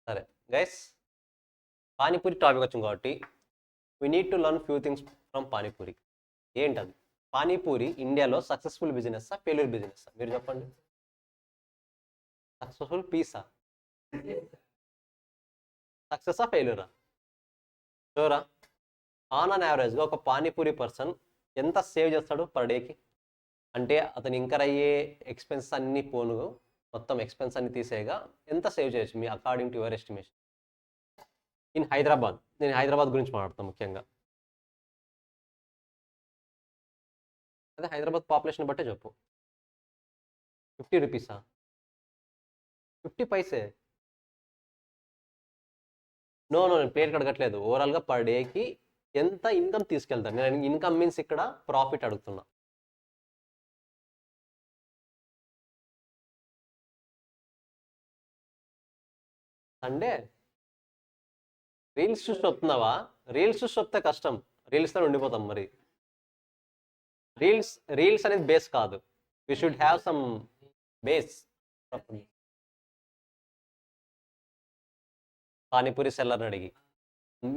Speaker 1: సరే గైస్, పానీపూరి టాపిక్ వచ్చింది కాబట్టి we need to learn few things from panipuri. ఏంటది? పానీపూరి ఇండియాలో సక్సెస్ఫుల్ బిజినెస్సా, ఫెయిల్యూర్ బిజినెస్సా? మీరు చెప్పండి. సక్సెస్ఫుల్ పీసా, సక్సెస్సా, ఫెయిల్యూరా? షూరా? ఆన్ అన్ యావరేజ్గా ఒక పానీపూరి పర్సన్ ఎంత సేవ్ చేస్తాడు పర్ డేకి? అంటే అతను ఇంకర్ అయ్యే ఎక్స్పెన్సెస్ అన్ని పోను, మొత్తం ఎక్స్పెన్స్ అన్ని తీసేయగా ఎంత సేవ్ చేయొచ్చు మీ according to your estimation in Hyderabad? నేను హైదరాబాద్ గురించి మాట్లాడతాను ముఖ్యంగా. అదే హైదరాబాద్ పాపులేషన్ బట్టే చెప్పు. 50 రూపీసా? 50 పైసే? నో నో, నేను ప్లేట్ అడగట్లేదు. ఓవరాల్గా పర్ డేకి ఎంత ఇన్కమ్ తీసుకెళ్తాను నేను. ఇన్కమ్ మీన్స్ ఇక్కడ ప్రాఫిట్ అడుగుతున్నా. సండే రీల్స్ చూసి చెప్తున్నావా? రీల్స్ చూసి చెప్తే కష్టం, రీల్స్తో ఉండిపోతాం మరి. రీల్స్ అనేది బేస్ కాదు, we should have some base. Panipuri సెల్లర్ని అడిగి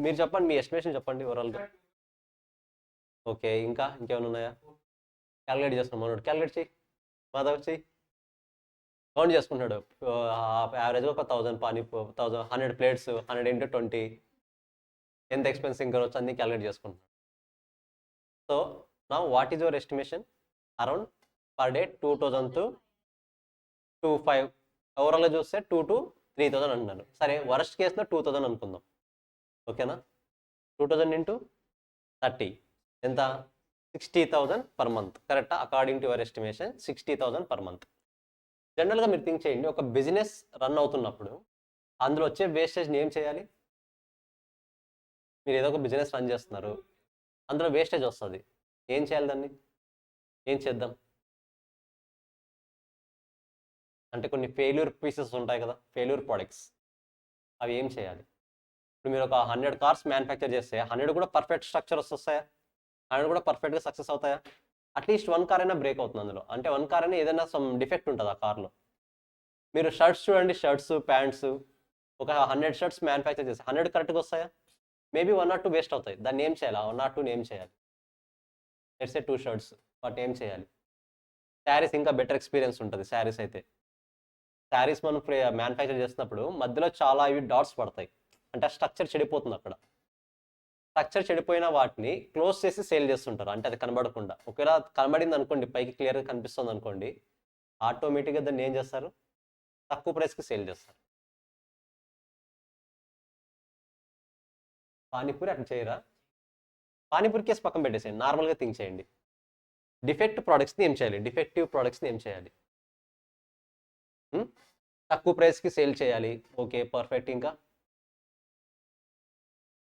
Speaker 1: మీరు చెప్పండి, మీ ఎస్టిమేషన్ చెప్పండి ఓవరాల్గా. ఓకే, ఇంకా ఇంకేమైనా ఉన్నాయా? క్యాలిక్యులేట్ చేస్తున్నాం మనోడు, క్యాలిక్యులేట్ చెయ్యి, మాధవ్ చెయ్యి. కౌంట్ చేసుకుంటాడు. యావరేజ్గా ఒక 1000 100 ప్లేట్స్, 100 into 20 ఎంత ఎక్స్పెన్స్ ఇంకా వచ్చి అన్ని క్యాలిక్యులేట్ చేసుకుంటున్నాడు. సో నా what is your estimation? Around per day 2000 to 2500, ఓవరాల్గా చూస్తే 2 to 3000 అంటున్నాను. సరే, వర్స్ట్ కేసులో 2000 అనుకుందాం, ఓకేనా? 2000 into 30 ఎంత? 60,000 per month, కరెక్టా? According to your estimation 60,000 per month. జనరల్గా మీరు థింక్ చేయండి, ఒక బిజినెస్ రన్ అవుతున్నప్పుడు అందులో వచ్చే వేస్టేజ్ని ఏం చేయాలి? మీరు ఏదో ఒక బిజినెస్ రన్ చేస్తున్నారు, అందులో వేస్టేజ్ వస్తుంది, ఏం చేయాలి దాన్ని? ఏం చేద్దాం అంటే కొన్ని ఫెయిల్యూర్ పీసెస్ ఉంటాయి కదా, ఫెయిల్యూర్ ప్రోడక్ట్స్, అవి ఏం చేయాలి? ఇప్పుడు మీరు ఒక 100 కార్స్ మ్యానుఫ్యాక్చర్ చేస్తే 100 కూడా పర్ఫెక్ట్ స్ట్రక్చర్ వస్తాయా? 100 కూడా పర్ఫెక్ట్గా సక్సెస్ అవుతాయా? అట్లీస్ట్ 1 కార్ అయినా బ్రేక్ అవుతుంది అందులో, అంటే 1 కార్ అయినా ఏదైనా సమ్ డిఫెక్ట్ ఉంటుంది ఆ కార్లో. మీరు షర్ట్స్ చూడండి, షర్ట్స్ ప్యాంట్స్, ఒక 100 షర్ట్స్ మ్యానుఫ్యాక్చర్ చేస్తే 100 కరెక్ట్గా వస్తాయా? మేబీ 1 or 2 వేస్ట్ అవుతాయి. దాన్ని ఏం చేయాలి? 1 or 2 ఏం చేయాలి? లెట్స్ సే 2 షర్ట్స్, బట్ ఏం చేయాలి? శారీస్ ఇంకా బెటర్ ఎక్స్పీరియన్స్ ఉంటుంది. శారీస్ అయితే, శారీస్ మనం మ్యానుఫ్యాక్చర్ చేస్తున్నప్పుడు మధ్యలో చాలా ఇవి డాట్స్ పడతాయి, అంటే ఆ స్ట్రక్చర్ చెడిపోతుంది. అక్కడ స్ట్రక్చర్ చెడిపోయిన వాటిని క్లోజ్ చేసి సేల్ చేస్తుంటారు, అంటే అది కనబడకుండా. ఒకవేళ కనబడింది అనుకోండి, పైకి క్లియర్గా కనిపిస్తుంది అనుకోండి, ఆటోమేటిక్గా దాన్ని ఏం చేస్తారు? తక్కువ ప్రైస్కి సేల్ చేస్తారు. పానీపూరి అట్లా చేయరా? పానీపూరి కేసు పక్కన పెట్టేసేయండి, నార్మల్గా థింక్ చేయండి. డిఫెక్టివ్ ప్రోడక్ట్స్ని ఏం చేయాలి? తక్కువ ప్రైస్కి సేల్ చేయాలి, ఓకే పర్ఫెక్ట్. ఇంకా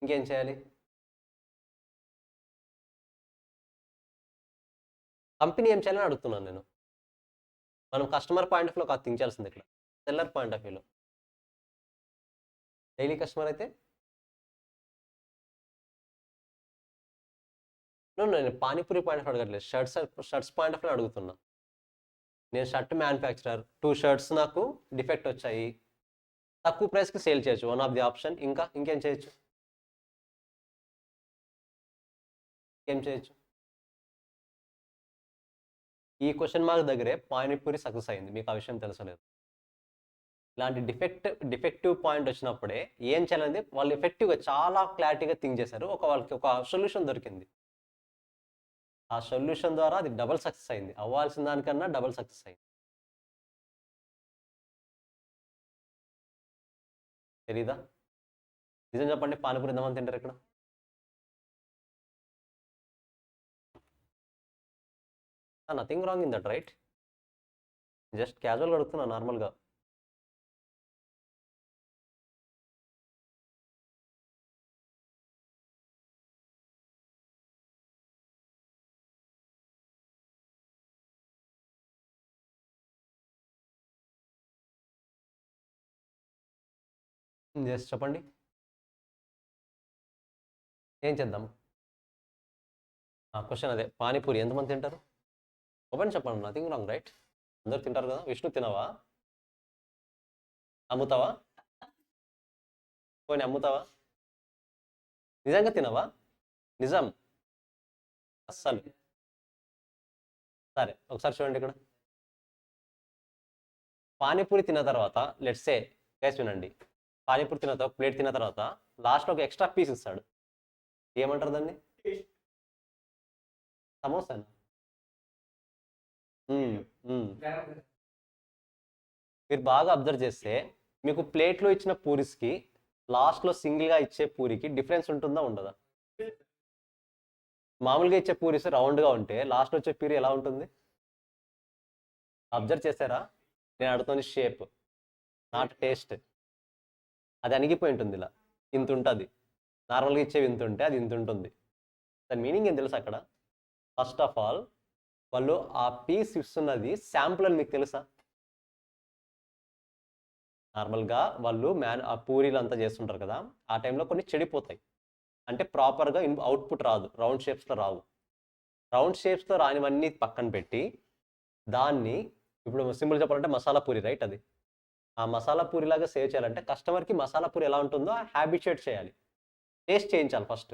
Speaker 1: ఇంకేం చేయాలి? కంపెనీ ఏం చేయాలని అడుగుతున్నాను నేను. మనం కస్టమర్ పాయింట్ ఆఫ్ వ్యూలో కాదు థింక్ చేయాల్సింది, ఇక్కడ సెల్లర్ పాయింట్ ఆఫ్ వ్యూలో. డైలీ కస్టమర్ అయితే నేను పానీపూరి పాయింట్ ఆఫ్ అడగట్లేదు, షర్ట్స్ పాయింట్ ఆఫ్ అడుగుతున్నా. నేను షర్ట్ మ్యానుఫ్యాక్చరర్, 2 షర్ట్స్ నాకు డిఫెక్ట్ వచ్చాయి, తక్కువ ప్రైస్కి సేల్ చేయొచ్చు, వన్ ఆఫ్ ది ఆప్షన్. ఇంకేం చేయొచ్చు? ఏం చేయొచ్చు? ఈ క్వశ్చన్ మార్క్ దగ్గరే పానీపూరి సక్సెస్ అయింది, మీకు ఆ విషయం తెలుసలేదు. ఇలాంటి డిఫెక్టివ్ పాయింట్ వచ్చినప్పుడే ఏం చేయాలనేది వాళ్ళు ఎఫెక్టివ్గా చాలా క్లారిటీగా థింక్ చేశారు, వాళ్ళకి ఒక సొల్యూషన్ దొరికింది. ఆ సొల్యూషన్ ద్వారా అది డబల్ సక్సెస్ అయింది, అవ్వాల్సిన దానికన్నా డబల్ సక్సెస్ అయింది. తెలీదా? నిజం చెప్పండి, పానీపూరి ఎంతమంది తింటారు ఇక్కడ? Nothing wrong in that, right? Just క్యాజువల్గా అడుగుతున్నా, నార్మల్గా. జస్ట్ చెప్పండి, ఏం చేద్దాం? క్వశ్చన్ అదే, పానీపూరి ఎంతమంది తింటారు? ఓపెన్ చెప్పండి, నథింగ్ రాంగ్, రైట్? అందరు తింటారు కదా. విష్ణు తినవా? అమ్ముతావా? పోనీ అమ్ముతావా? నిజంగా తినవా? నిజం? అస్సలు? సరే ఒకసారి చూడండి ఇక్కడ. పానీపూరి తిన్న తర్వాత లెట్స్ సే గైస్ వినండి, పానీపూరి తిన్న తర్వాత ప్లేట్ తిన్న తర్వాత లాస్ట్లో ఒక ఎక్స్ట్రా పీస్ ఇస్తాడు. ఏమంటారు దాన్ని? సమోసా. మీరు బాగా అబ్జర్వ్ చేస్తే మీకు ప్లేట్లో ఇచ్చిన పూరిస్కి లాస్ట్లో సింగిల్గా ఇచ్చే పూరికి డిఫరెన్స్ ఉంటుందా ఉండదా? మామూలుగా ఇచ్చే పూరిస్ రౌండ్గా ఉంటే లాస్ట్ వచ్చే పూరి ఎలా ఉంటుంది? అబ్జర్వ్ చేశారా? నేను అడుగుతుంది షేప్, నాట్ టేస్ట్. అది అణిగిపోయి ఉంటుంది, ఇలా ఇంత ఉంటుంది. నార్మల్గా ఇచ్చేవి ఇంత ఉంటే అది ఇంత ఉంటుంది. దాని మీనింగ్ ఏం తెలుసా అక్కడ? ఫస్ట్ ఆఫ్ ఆల్ వాళ్ళు ఆ పీస్ ఇస్తున్నది శాంపుల్ అని మీకు తెలుసా? నార్మల్గా వాళ్ళు ఆ పూరీలు అంతా చేస్తుంటారు కదా, ఆ టైంలో కొన్ని చెడిపోతాయి. అంటే ప్రాపర్గా అవుట్పుట్ రాదు, రౌండ్ షేప్స్లో రావు. రౌండ్ షేప్స్తో రానివన్నీ పక్కన పెట్టి దాన్ని ఇప్పుడు సింపుల్ చెప్పాలంటే మసాలా పూరి, రైట్? అది ఆ మసాలా పూరి లాగా సేవ్ చేయాలంటే కస్టమర్కి మసాలా పూరి ఎలా ఉంటుందో హ్యాబిచుయేట్ చేయాలి, టేస్ట్ చేయించాలి ఫస్ట్.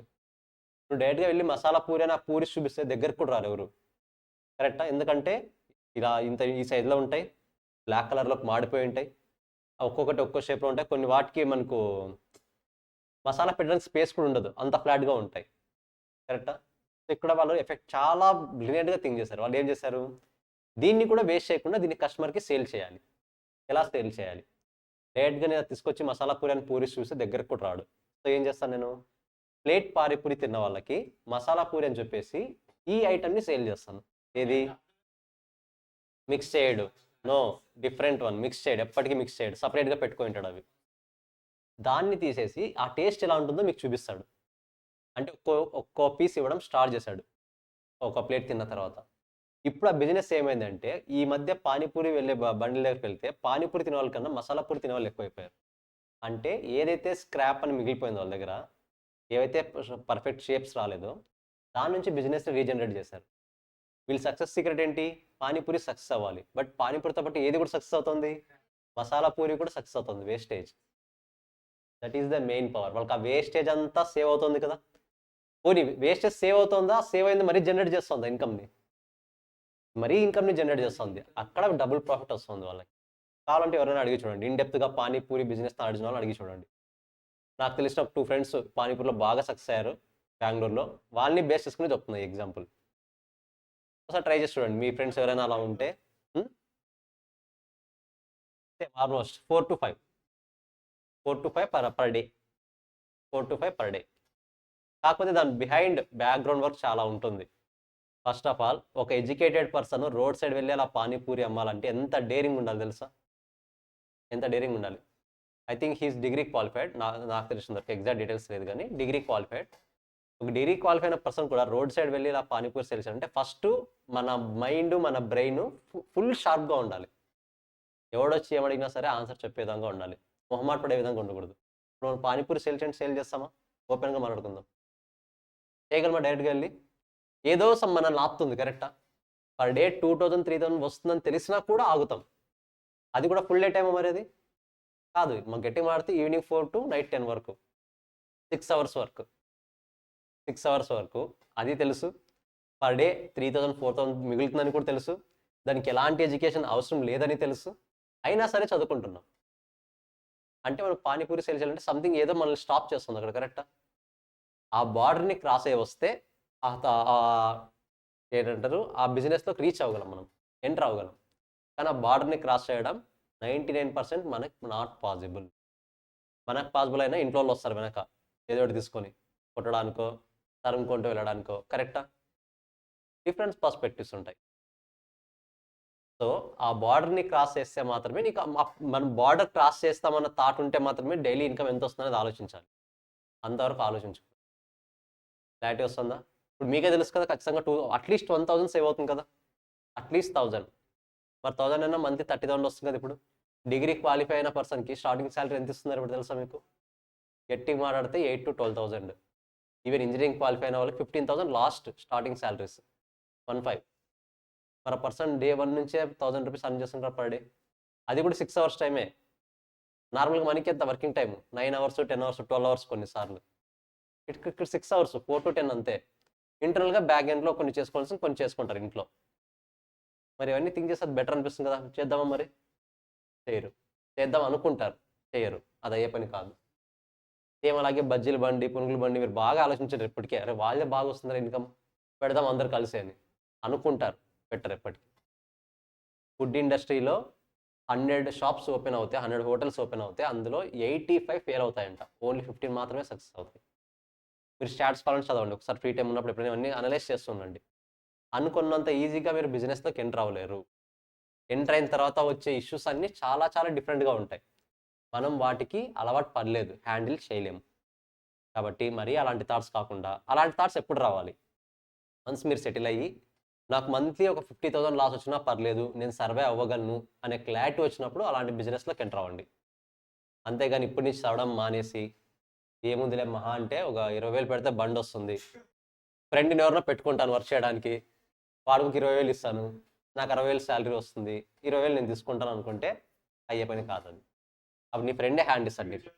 Speaker 1: నువ్వు డైరెక్ట్గా వెళ్ళి మసాలా పూరి అని ఆ పూరి చూపిస్తే దగ్గరకు కూడా రారు ఎవరు, కరెక్టా? ఎందుకంటే ఇలా ఇంత ఈ సైజులో ఉంటాయి, బ్లాక్ కలర్లో మాడిపోయి ఉంటాయి, ఒక్కొక్కటి ఒక్కో షేప్లో ఉంటాయి. కొన్ని వాటికి మనకు మసాలా పెట్టడానికి స్పేస్ కూడా ఉండదు, అంత ఫ్లాట్గా ఉంటాయి, కరెక్టా? ఇక్కడ వాళ్ళు ఎఫెక్ట్ చాలా బ్రిలియంట్గా థింక్ చేశారు. వాళ్ళు ఏం చేశారు, దీన్ని కూడా వేస్ట్ చేయకుండా దీన్ని కస్టమర్కి సేల్ చేయాలి. ఎలా సేల్ చేయాలి? డైరెక్ట్గా నేను తీసుకొచ్చి మసాలా పూరి అని పూరి చూసి దగ్గరకు కూడా రాడు. సో ఏం చేస్తాను నేను, ప్లేట్ పానీపూరి తిన్న వాళ్ళకి మసాలా పూరి అని చెప్పేసి ఈ ఐటమ్ని సేల్ చేస్తాను. ఏది? మిక్స్ చేయడు, నో, డిఫరెంట్ వన్. మిక్స్ చేయడు, ఎప్పటికీ మిక్స్ చేయడు, సపరేట్గా పెట్టుకొని ఉంటాడు అవి. దాన్ని తీసేసి ఆ టేస్ట్ ఎలా ఉంటుందో మీకు చూపిస్తాడు. అంటే ఒక్కో పీస్ ఇవ్వడం స్టార్ట్ చేశాడు ఒక ప్లేట్ తిన్న తర్వాత. ఇప్పుడు ఆ బిజినెస్ ఏమైందంటే ఈ మధ్య పానీపూరి వెళ్ళే బండి దగ్గరికి వెళ్తే పానీపూరి తినే వాళ్ళకన్నా మసాలా పూరి తినే వాళ్ళు ఎక్కువైపోయారు. అంటే ఏదైతే స్క్రాప్ అని మిగిలిపోయిందో వాళ్ళ దగ్గర, ఏవైతే పర్ఫెక్ట్ షేప్స్ రాలేదో దాని నుంచి బిజినెస్ రీజనరేట్ చేశారు. వీళ్ళ సక్సెస్ సీక్రెట్ ఏంటి? పానీపూరి సక్సెస్ అవ్వాలి. బట్ పానీపూరితో పాటు ఏది కూడా సక్సెస్ అవుతుంది? మసాలా పూరి కూడా సక్సెస్ అవుతుంది. Wastage, that is the main power. వాళ్ళకి ఆ వేస్టేజ్ అంతా సేవ్ అవుతుంది కదా. పోనీ వేస్టేజ్ సేవ్ అవుతుందా? సేవ్ అయింది మరీ జనరేట్ చేస్తుందా ఇన్కమ్ని? మరీ ఇన్కమ్ని జనరేట్ చేస్తుంది. అక్కడ డబుల్ ప్రాఫిట్ వస్తుంది వాళ్ళకి. కావాలంటే ఎవరైనా అడిగి చూడండి, ఇన్డెప్త్గా పానీపూరి బిజినెస్ నడిచిన వాళ్ళు అడిగి చూడండి. నాకు తెలిసిన 2 ఫ్రెండ్స్ పానీపూరిలో బాగా సక్సెస్ అయ్యారు బెంగళూరులో. వాళ్ళని బేస్ చేసుకుని చెప్తున్నాయి ఎగ్జాంపుల్. ఒకసారి ట్రై చేసి చూడండి, మీ ఫ్రెండ్స్ ఎవరైనా అలా ఉంటే. Almost 4 to 5 per day, 4 to 5 per day. కాకపోతే దాని బిహైండ్ బ్యాక్గ్రౌండ్ వర్క్ చాలా ఉంటుంది. ఫస్ట్ ఆఫ్ ఆల్ ఒక ఎడ్యుకేటెడ్ పర్సన్ రోడ్ సైడ్ వెళ్ళి అలా పానీపూరి అమ్మాలంటే ఎంత డేరింగ్ ఉండాలి తెలుసా? ఎంత డేరింగ్ ఉండాలి? I think he's degree qualified, నాకు తెలిసిన ఎగ్జాక్ట్ డీటెయిల్స్ లేదు కానీ డిగ్రీ క్వాలిఫైడ్. ఒక డిగ్రీ క్వాలిఫై అయిన పర్సన్ కూడా రోడ్ సైడ్ వెళ్ళి ఇలా పానీపూరి సేల్ చేయాలంటే ఫస్ట్ మన మైండ్, మన బ్రెయిన్ ఫుల్ షార్ప్గా ఉండాలి. ఎవడొచ్చి ఏమడిగినా సరే ఆన్సర్ చెప్పే విధంగా ఉండాలి, మొహమాట పడే విధంగా ఉండకూడదు. ఇప్పుడు మనం పానీపూరి సేల్ చేస్తామా? ఓపెన్గా మాట్లాడుకుందాం. చేయగలమా డైరెక్ట్గా వెళ్ళి? ఏదో మనల్ని ఆపుతుంది, కరెక్టా? పర్ డే 2000, 3000 వస్తుందని తెలిసినా కూడా ఆగుతాం. అది కూడా ఫుల్ డే టైం మరి అది కాదు. మాకు గట్టి మాడితే ఈవినింగ్ 4 to నైట్ 10 వరకు, 6 hours వరకు, 6 hours వరకు. అది తెలుసు. పర్ డే 3000, 4000 మిగులుతుందని కూడా తెలుసు. దానికి ఎలాంటి ఎడ్యుకేషన్ అవసరం లేదని తెలుసు. అయినా సరే చదువుకుంటున్నాం. అంటే మనం పానీపూరి సేల్ చేయాలంటే సంథింగ్ ఏదో మనల్ని స్టాప్ చేస్తుంది అక్కడ, కరెక్టా? ఆ బార్డర్ని క్రాస్ అయ్యి వస్తే ఏంటంటారు, ఆ బిజినెస్లోకి రీచ్ అవ్వగలం, మనం ఎంటర్ అవ్వగలం. కానీ ఆ బార్డర్ని క్రాస్ చేయడం 99% మనకి నాట్ పాసిబుల్. మనకు పాసిబుల్ అయినా ఇంట్లో వాళ్ళు వస్తారు వెనక ఏదో ఒకటి తీసుకొని కొట్టడానికో తరుముకుంటూ వెళ్ళడానికో. కరెక్టా? డిఫరెంట్ పర్స్పెక్టివ్స్ ఉంటాయి. సో ఆ బార్డర్ని క్రాస్ చేస్తే మాత్రమే నీకు మనం బార్డర్ క్రాస్ చేస్తామన్న థాట్ ఉంటే మాత్రమే డైలీ ఇన్కమ్ ఎంత వస్తుందనేది ఆలోచించాలి. అంతవరకు ఆలోచించు. క్లారిటీ వస్తుందా? ఇప్పుడు మీకే తెలుసు కదా, ఖచ్చితంగా అట్లీస్ట్ 1000 సేవ్ అవుతుంది కదా, అట్లీస్ట్ 1000. మరి 1000 అయినా మంత్లీ 30,000 వస్తుంది కదా. ఇప్పుడు డిగ్రీ క్వాలిఫై అయిన పర్సన్కి స్టార్టింగ్ శాలరీ ఎంత ఇస్తున్నారు ఇప్పుడు తెలుసా మీకు? గట్టిగా మాట్లాడితే 8,000 to 12,000. ఈవెన్ ఇంజనీరింగ్ క్వాలిఫై అయిన వాళ్ళకి 15,000 last starting salaries 15. Per person day 1 నుంచే 1000 రూపీస్ అర్న్ చేస్తుంటారు పర్ డే. అది కూడా 6 అవర్స్ టైమే. నార్మల్గా మనకి ఎంత working time? 9 hours, 10 hours, 12 hours కొన్నిసార్లు. ఇక్కడ 6 అవర్స్, 4 to 10 అంతే. ఇంటర్నల్గా బ్యాక్ ఎండ్లో కొన్ని చేసుకోవాల్సింది కొన్ని చేసుకుంటారు ఇంట్లో. మరి ఇవన్నీ థింక్ చేస్తే అది బెటర్ అనిపిస్తుంది కదా. చేద్దామా? మరి చేయరు. చేద్దాం అనుకుంటారు, చేయరు. అది అయ్యే పని కాదు. సేమ్ అలాగే బజ్జీల బండి, పునుగుల బండి మీరు బాగా ఆలోచించారు ఎప్పటికే. అరే వాళ్ళే బాగా వస్తుందా ఇన్కమ్, పెడదాం అందరు కలిసి అని అనుకుంటారు, పెట్టరు ఎప్పటికీ. ఫుడ్ ఇండస్ట్రీలో 100 షాప్స్ ఓపెన్ అవుతాయి, 100 హోటల్స్ ఓపెన్ అవుతాయి, అందులో 85 ఫెయిల్ అవుతాయంట. ఓన్లీ 15 మాత్రమే సక్సెస్ అవుతాయి. మీరు స్టాట్స్ కావాలని చదవండి ఒకసారి, ఫ్రీ టైం ఉన్నప్పుడు ఎప్పుడైనా అన్నీ అనలైజ్ చేస్తుండండి. అనుకున్నంత ఈజీగా మీరు బిజినెస్లోకి ఎంటర్ అవ్వలేరు. ఎంటర్ అయిన తర్వాత వచ్చే ఇష్యూస్ అన్నీ చాలా చాలా డిఫరెంట్గా ఉంటాయి. మనం వాటికి అలవాటు పడలేదు, హ్యాండిల్ చేయలేము. కాబట్టి మరీ అలాంటి థాట్స్ కాకుండా, అలాంటి థాట్స్ ఎప్పుడు రావాలి? వన్స్ మీరు సెటిల్ అయ్యి నాకు మంత్లీ ఒక 50,000 లాస్ వచ్చినా పర్లేదు, నేను సర్వే అవ్వగలను అనే క్లారిటీ వచ్చినప్పుడు అలాంటి బిజినెస్లోకి ఎంటర్ అవ్వండి. అంతేగాని ఇప్పటి నుంచి చదవడం మానేసి ఏముందిలే మహా అంటే ఒక 20,000 పెడితే బండి వస్తుంది, ఫ్రెండ్ని ఎవరినో పెట్టుకుంటాను వర్క్ చేయడానికి, వాడికి 20,000 ఇస్తాను, నాకు 60,000 శాలరీ వస్తుంది, 20,000 నేను తీసుకుంటాను అనుకుంటే అయ్యే పని కాదు అది. అప్పుడు నీ ఫ్రెండే హ్యాండ్ ఇస్తాడు నీకు.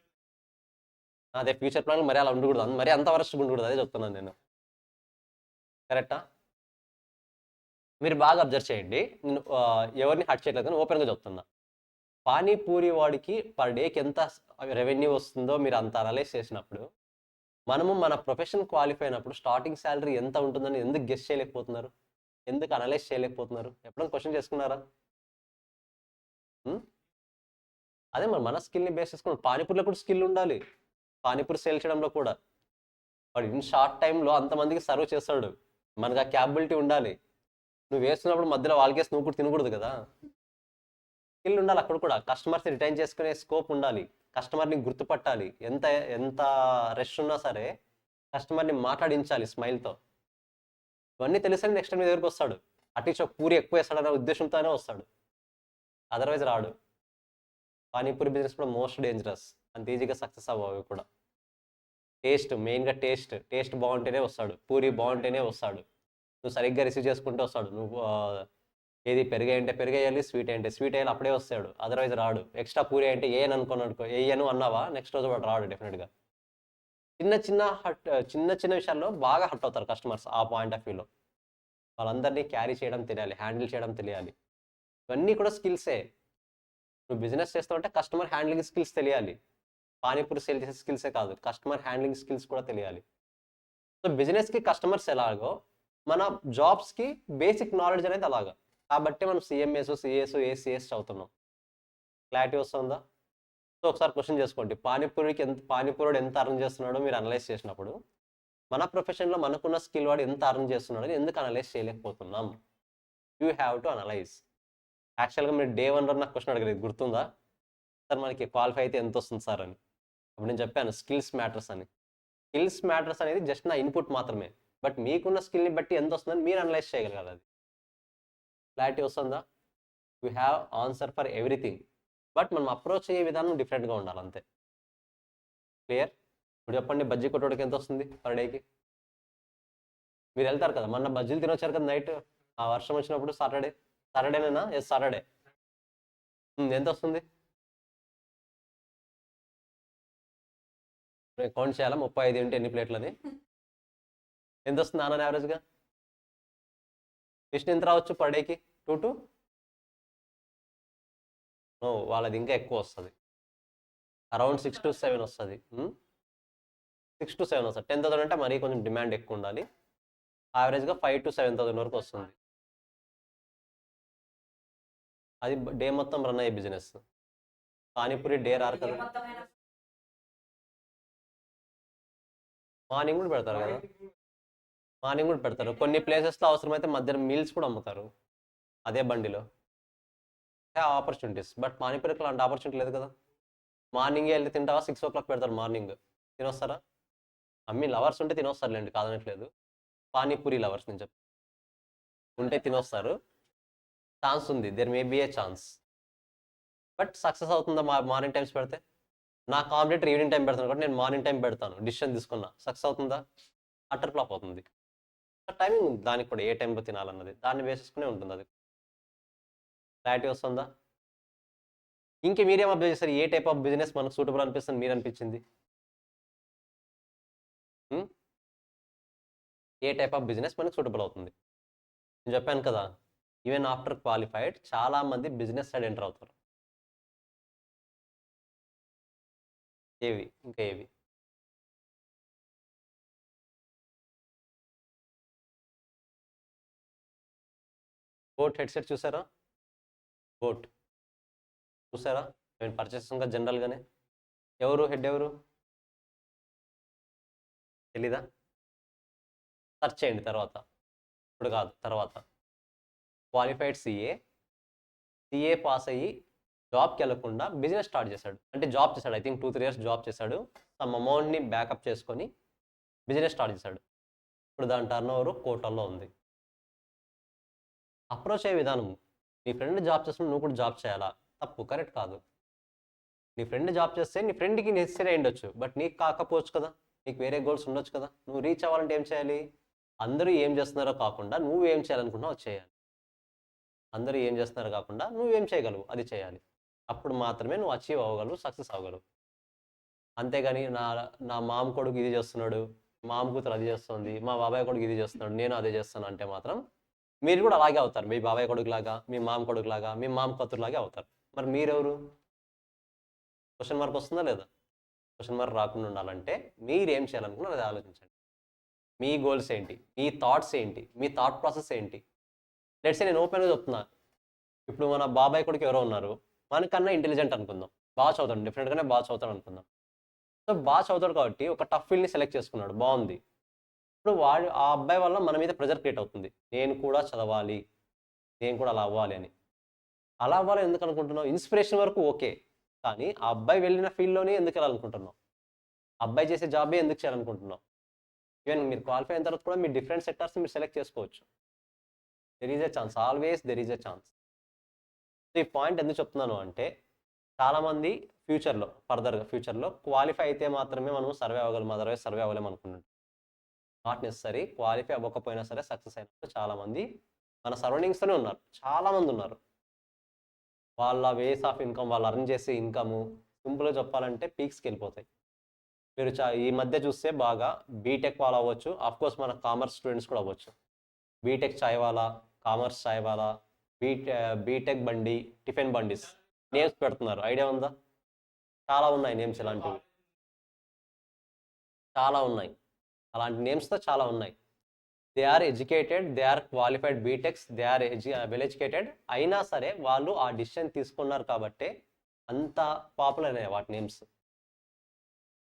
Speaker 1: అదే ఫ్యూచర్ ప్లాన్ మరీ అలా ఉండకూడదు, మరీ అంత వరస్ట్ ఉండకూడదు. అదే చెప్తున్నాను నేను. కరెక్టా? మీరు బాగా అబ్జర్వ్ చేయండి. నేను ఎవరిని హర్ట్ చేయట్లేదు కానీ ఓపెన్గా చెప్తున్నా. పానీపూరి వాడికి పర్ డేకి ఎంత రెవెన్యూ వస్తుందో మీరు అంత అనలైజ్ చేసినప్పుడు, మనము మన ప్రొఫెషన్ క్వాలిఫై అయినప్పుడు స్టార్టింగ్ శాలరీ ఎంత ఉంటుందని ఎందుకు గెస్ చేయలేకపోతున్నారు? ఎందుకు అనలైజ్ చేయలేకపోతున్నారు? ఎప్పుడైనా క్వశ్చన్ చేసుకున్నారా? అదే మరి మన స్కిల్ని బేస్ చేసుకుని పానీపూరిలో కూడా స్కిల్ ఉండాలి. పానీపూరి సేల్ చేయడంలో కూడా వాడు ఇన్ షార్ట్ టైంలో అంతమందికి సర్వ్ చేస్తాడు. మనకు ఆ క్యాపబిలిటీ ఉండాలి. నువ్వు వేస్తున్నప్పుడు మధ్యలో వాళ్ళకేసి నువ్వు కూడా తినకూడదు కదా. స్కిల్ ఉండాలి అక్కడ కూడా. కస్టమర్స్ని రిటైన్ చేసుకునే స్కోప్ ఉండాలి. కస్టమర్ని గుర్తుపట్టాలి. ఎంత ఎంత రష్ ఉన్నా సరే కస్టమర్ని మాట్లాడించాలి స్మైల్తో. ఇవన్నీ తెలిసని నెక్స్ట్ టైం మీ దగ్గరికి వస్తాడు. అట్లీస్ట్ ఒక పూరి ఎక్కువ వేస్తాడనే ఉద్దేశంతోనే వస్తాడు, అదర్వైజ్ రాడు. పానీపూరి బిజినెస్ కూడా మోస్ట్ డేంజరస్. అంత ఈజీగా సక్సెస్ అవ్వవు కూడా. టేస్ట్ మెయిన్గా, టేస్ట్ బాగుంటేనే వస్తాడు. పూరి బాగుంటేనే వస్తాడు. నువ్వు సరిగ్గా రిసీవ్ చేసుకుంటూ వస్తాడు. నువ్వు ఏది పెరిగాయంటే పెరిగేయాలి, స్వీట్ అంటే స్వీట్ అయ్యాలి, అప్పుడే వస్తాడు, అదర్వైజ్ రాడు. ఎక్స్ట్రా పూరి అంటే ఏను అనుకో ఏయను అన్నావా నెక్స్ట్ రోజు వాడు రాడు డెఫినెట్గా. చిన్న చిన్న విషయాల్లో బాగా హర్ట్ అవుతారు కస్టమర్స్. ఆ పాయింట్ ఆఫ్ వ్యూలో వాళ్ళందరినీ క్యారీ చేయడం తెలియాలి, హ్యాండిల్ చేయడం తెలియాలి. ఇవన్నీ కూడా స్కిల్సే. నువ్వు బిజినెస్ చేస్తావంటే కస్టమర్ హ్యాండ్లింగ్ స్కిల్స్ తెలియాలి. పానీపూరి సేల్ చేసే స్కిల్సే కాదు, కస్టమర్ హ్యాండ్లింగ్ స్కిల్స్ కూడా తెలియాలి. సో బిజినెస్కి కస్టమర్స్ ఎలాగో మన జాబ్స్కి బేసిక్ నాలెడ్జ్ అనేది అలాగా. కాబట్టి మనం సిఎంఎస్, సిఎస్, ఏసీఎస్ చదువుతున్నాం. క్లారిటీ వస్తుందా? సో ఒకసారి క్వశ్చన్ చేసుకోండి, పానీపూరుడు ఎంత అర్న్ చేస్తున్నాడో మీరు అనలైజ్ చేసినప్పుడు మన ప్రొఫెషన్లో మనకున్న స్కిల్ వాడు ఎంత అర్న్ చేస్తున్నాడో ఎందుకు అనలైజ్ చేయలేకపోతున్నాం? You have to analyse. యాక్చువల్గా మీరు డే 1 నాకు క్వశ్చన్ అడగలేదు, గుర్తుందా? సార్ మనకి క్వాలిఫై అయితే ఎంత వస్తుంది సార్ అని. అప్పుడు నేను చెప్పాను స్కిల్స్ మ్యాటర్స్ అని. స్కిల్స్ మ్యాటర్స్ అనేది జస్ట్ నా ఇన్పుట్ మాత్రమే. బట్ మీకున్న స్కిల్ని బట్టి ఎంత వస్తుందని మీరు అనలైజ్ చేయగలగాలి. అది క్లారిటీ వస్తుందా? You have answer for everything. But మనం అప్రోచ్ అయ్యే విధానం డిఫరెంట్గా ఉండాలి అంతే. క్లియర్? ఇప్పుడు చెప్పండి, బజ్జీ కొట్టోడికి ఎంత వస్తుంది పర్ డేకి? మీరు వెళ్తారు కదా, మొన్న బజ్జీలు తినొచ్చారు కదా నైట్, ఆ వర్షం వచ్చినప్పుడు సాటర్డేనేనా? Yes Saturday. ఎంత వస్తుంది? కౌంట్ చేయాలా 35 ఏంటి ఎన్ని ప్లేట్లని? ఎంత వస్తుంది ఆన్ యావరేజ్గా? విష్ణు ఎంత రావచ్చు పర్ డేకి? 2 to? వాళ్ళది ఇంకా ఎక్కువ వస్తుంది, అరౌండ్ 6 to 7 వస్తుంది. 6 to 7 వస్తుంది. 10,000 అంటే మరీ కొంచెం డిమాండ్ ఎక్కువ ఉండాలి. యావరేజ్గా 5,000 to 7,000 వరకు వస్తుంది. అది డే మొత్తం రన్ అయ్యే బిజినెస్. పానీపూరి డే రారు కదా. మార్నింగ్ కూడా పెడతారు కదా, మార్నింగ్ కూడా పెడతారు. కొన్ని ప్లేసెస్లో అవసరమైతే మధ్యాహ్నం మీల్స్ కూడా అమ్ముతారు అదే బండిలో. ఆపర్చునిటీస్. బట్ పానీపూరికి అలాంటి ఆపర్చునిటీ లేదు కదా. మార్నింగే వెళ్ళి తింటావా, 6 o'clock పెడతారు మార్నింగ్, తినొస్తారా? అమ్మి లవర్స్ ఉంటే తినొస్తారులేండి, కాదనట్లేదు. పానీపూరి లవర్స్ నేను చెప్పి ఉంటే తినొస్తారు, ఛాన్స్ ఉంది, there may be a chance. But success అవుతుందా మార్నింగ్ టైమ్స్ పెడితే? నా కాంపిటేటర్ ఈవినింగ్ టైం పెడతాను కాబట్టి నేను మార్నింగ్ టైం పెడతాను, డిసిషన్ తీసుకున్నా. సక్సెస్ అవుతుందా? అటర్ ఫ్లాప్ అవుతుంది. టైమింగ్ ఉంది దానికి కూడా, ఏ టైంలో తినాలన్నది దాన్ని వేసేసుకునే ఉంటుంది. అది క్లారిటీ వస్తుందా? ఇంక మీరేం అబ్జర్వ్ చేస్తారు, ఏ టైప్ ఆఫ్ బిజినెస్ మనకు సూటబుల్ అనిపిస్తుంది మీరు అనిపించింది? ఏ టైప్ ఆఫ్ బిజినెస్ మనకు సూటబుల్ అవుతుంది? నేను చెప్పాను కదా, ఈవెన్ ఆఫ్టర్ క్వాలిఫైడ్ చాలా మంది బిజినెస్ సైడ్ ఎంటర్ అవుతారు. ఏవి ఇంకా ఏవి? బోట్ హెడ్సెట్ చూసారా? బోట్ చూసారా? నేను పర్చేస్ ఇంకా జనరల్గానే. ఎవరు హెడ్ ఎవరు తెలీదా? సర్చ్ చేయండి తర్వాత, ఇప్పుడు కాదు తర్వాత. క్వాలిఫైడ్ సిఏ పాస్ అయ్యి జాబ్కి వెళ్ళకుండా బిజినెస్ స్టార్ట్ చేశాడు. అంటే జాబ్ చేశాడు, ఐ థింక్ 2-3 years జాబ్ చేశాడు, సమ్ అమౌంట్ని బ్యాకప్ చేసుకొని బిజినెస్ స్టార్ట్ చేశాడు. ఇప్పుడు దాని టర్న్ ఓవర్ కోట్లలో ఉంది. అప్రోచ్ అయ్యే విధానం, నీ ఫ్రెండ్ జాబ్ చేస్తున్నా నువ్వు కూడా జాబ్ చేయాలా? తప్పు, కరెక్ట్ కాదు. నీ ఫ్రెండ్ జాబ్ చేస్తే నీ ఫ్రెండ్కి నెసరీ అయి ఉండొచ్చు, బట్ నీకు కాకపోవచ్చు కదా, నీకు వేరే గోల్స్ ఉండొచ్చు కదా. నువ్వు రీచ్ అవ్వాలంటే ఏం చేయాలి? అందరూ ఏం చేస్తున్నారో కాకుండా నువ్వు ఏం చేయాలనుకుంటున్నావు అది చేయాలి. అందరూ ఏం చేస్తున్నారో కాకుండా నువ్వేం చేయగలవు అది చేయాలి. అప్పుడు మాత్రమే నువ్వు అచీవ్ అవ్వగలవు, సక్సెస్ అవ్వగలవు. అంతేగాని నా నా మామ కొడుకు ఇది చేస్తున్నాడు, మామ కూతురు అది చేస్తుంది, మా బాబాయ్ కొడుకు ఇది చేస్తున్నాడు, నేను అదే చేస్తాను అంటే మాత్రం మీరు కూడా అలాగే అవుతారు. మీ బాబాయ్ కొడుకులాగా, మీ మామ కొడుకులాగా, మీ మామ కూతురులాగే అవుతారు. మరి మీరెవరు? క్వశ్చన్ మార్క్ వస్తుందా లేదా? క్వశ్చన్ మార్క్ రాకుండా ఉండాలంటే మీరేం చేయాలనుకున్నారు అది ఆలోచించండి. మీ గోల్స్ ఏంటి, మీ థాట్స్ ఏంటి, మీ థాట్ ప్రాసెస్ ఏంటి? లెట్స్ నేను ఓపెన్గా చెప్తున్నా, ఇప్పుడు మన బాబాయ్ కొడుకు ఎవరో ఉన్నారు, మనకన్నా ఇంటెలిజెంట్ అనుకుందాం, బాగా చదువుతాడు, డెఫినెట్గానే బాగా చదువుతాడు అనుకుందాం. సో బాగా చదువుతాడు కాబట్టి ఒక టఫ్ ఫీల్డ్ని సెలెక్ట్ చేసుకున్నాడు, బాగుంది. ఇప్పుడు వాడు ఆ అబ్బాయి వల్ల మన మీద ప్రెజర్ క్రియేట్ అవుతుంది, నేను కూడా చదవాలి, నేను కూడా అలా అవ్వాలి అని. అలా అవ్వాలి ఎందుకు అనుకుంటున్నావు? ఇన్స్పిరేషన్ వరకు ఓకే, కానీ ఆ అబ్బాయి వెళ్ళిన ఫీల్డ్లోనే ఎందుకు వెళ్ళాలనుకుంటున్నావు? అబ్బాయి చేసే జాబే ఎందుకు చేయాలనుకుంటున్నావు? ఈవెన్ మీరు క్వాలిఫై అయిన తర్వాత కూడా మీరు డిఫరెంట్ సెక్టార్స్ మీరు సెలెక్ట్ చేసుకోవచ్చు. There is a chance, always there is a chance. ఈ పాయింట్ ఎందుకు చెప్తున్నాను అంటే, చాలామంది ఫ్యూచర్లో క్వాలిఫై అయితే మాత్రమే మనం సర్వే అవ్వగలం, అదర్వైజ్ సర్వే అవ్వలేము అనుకుంటున్నాం. Not necessary. క్వాలిఫై అవ్వకపోయినా సరే సక్సెస్ అయినప్పుడు చాలామంది మన సరౌండింగ్స్తోనే ఉన్నారు, చాలామంది ఉన్నారు. వాళ్ళ వేస్ ఆఫ్ ఇన్కమ్, వాళ్ళు అర్న్ చేసే ఇన్కము సింపుల్గా చెప్పాలంటే పీక్స్కి వెళ్ళిపోతాయి. మీరు ఈ మధ్య చూస్తే బాగా బీటెక్ వాళ్ళు అవ్వచ్చు, కోర్స్ మన కామర్స్ స్టూడెంట్స్ కూడా అవ్వచ్చు. బీటెక్ చాయ్ వాలా, కామర్స్ చాయ్ వాలా, బీటెక్ బండి, టిఫిన్ బండిస్ నేమ్స్ పెడుతున్నారు, ఐడియా ఉందా? చాలా ఉన్నాయి నేమ్స్, ఇలాంటివి చాలా ఉన్నాయి, అలాంటి నేమ్స్తో చాలా ఉన్నాయి. They are educated, they are qualified BTechs, they are well educated, అయినా సరే వాళ్ళు ఆ డిసిషన్ తీసుకున్నారు కాబట్టే అంత పాపులర్ అయ్యాయి వాటి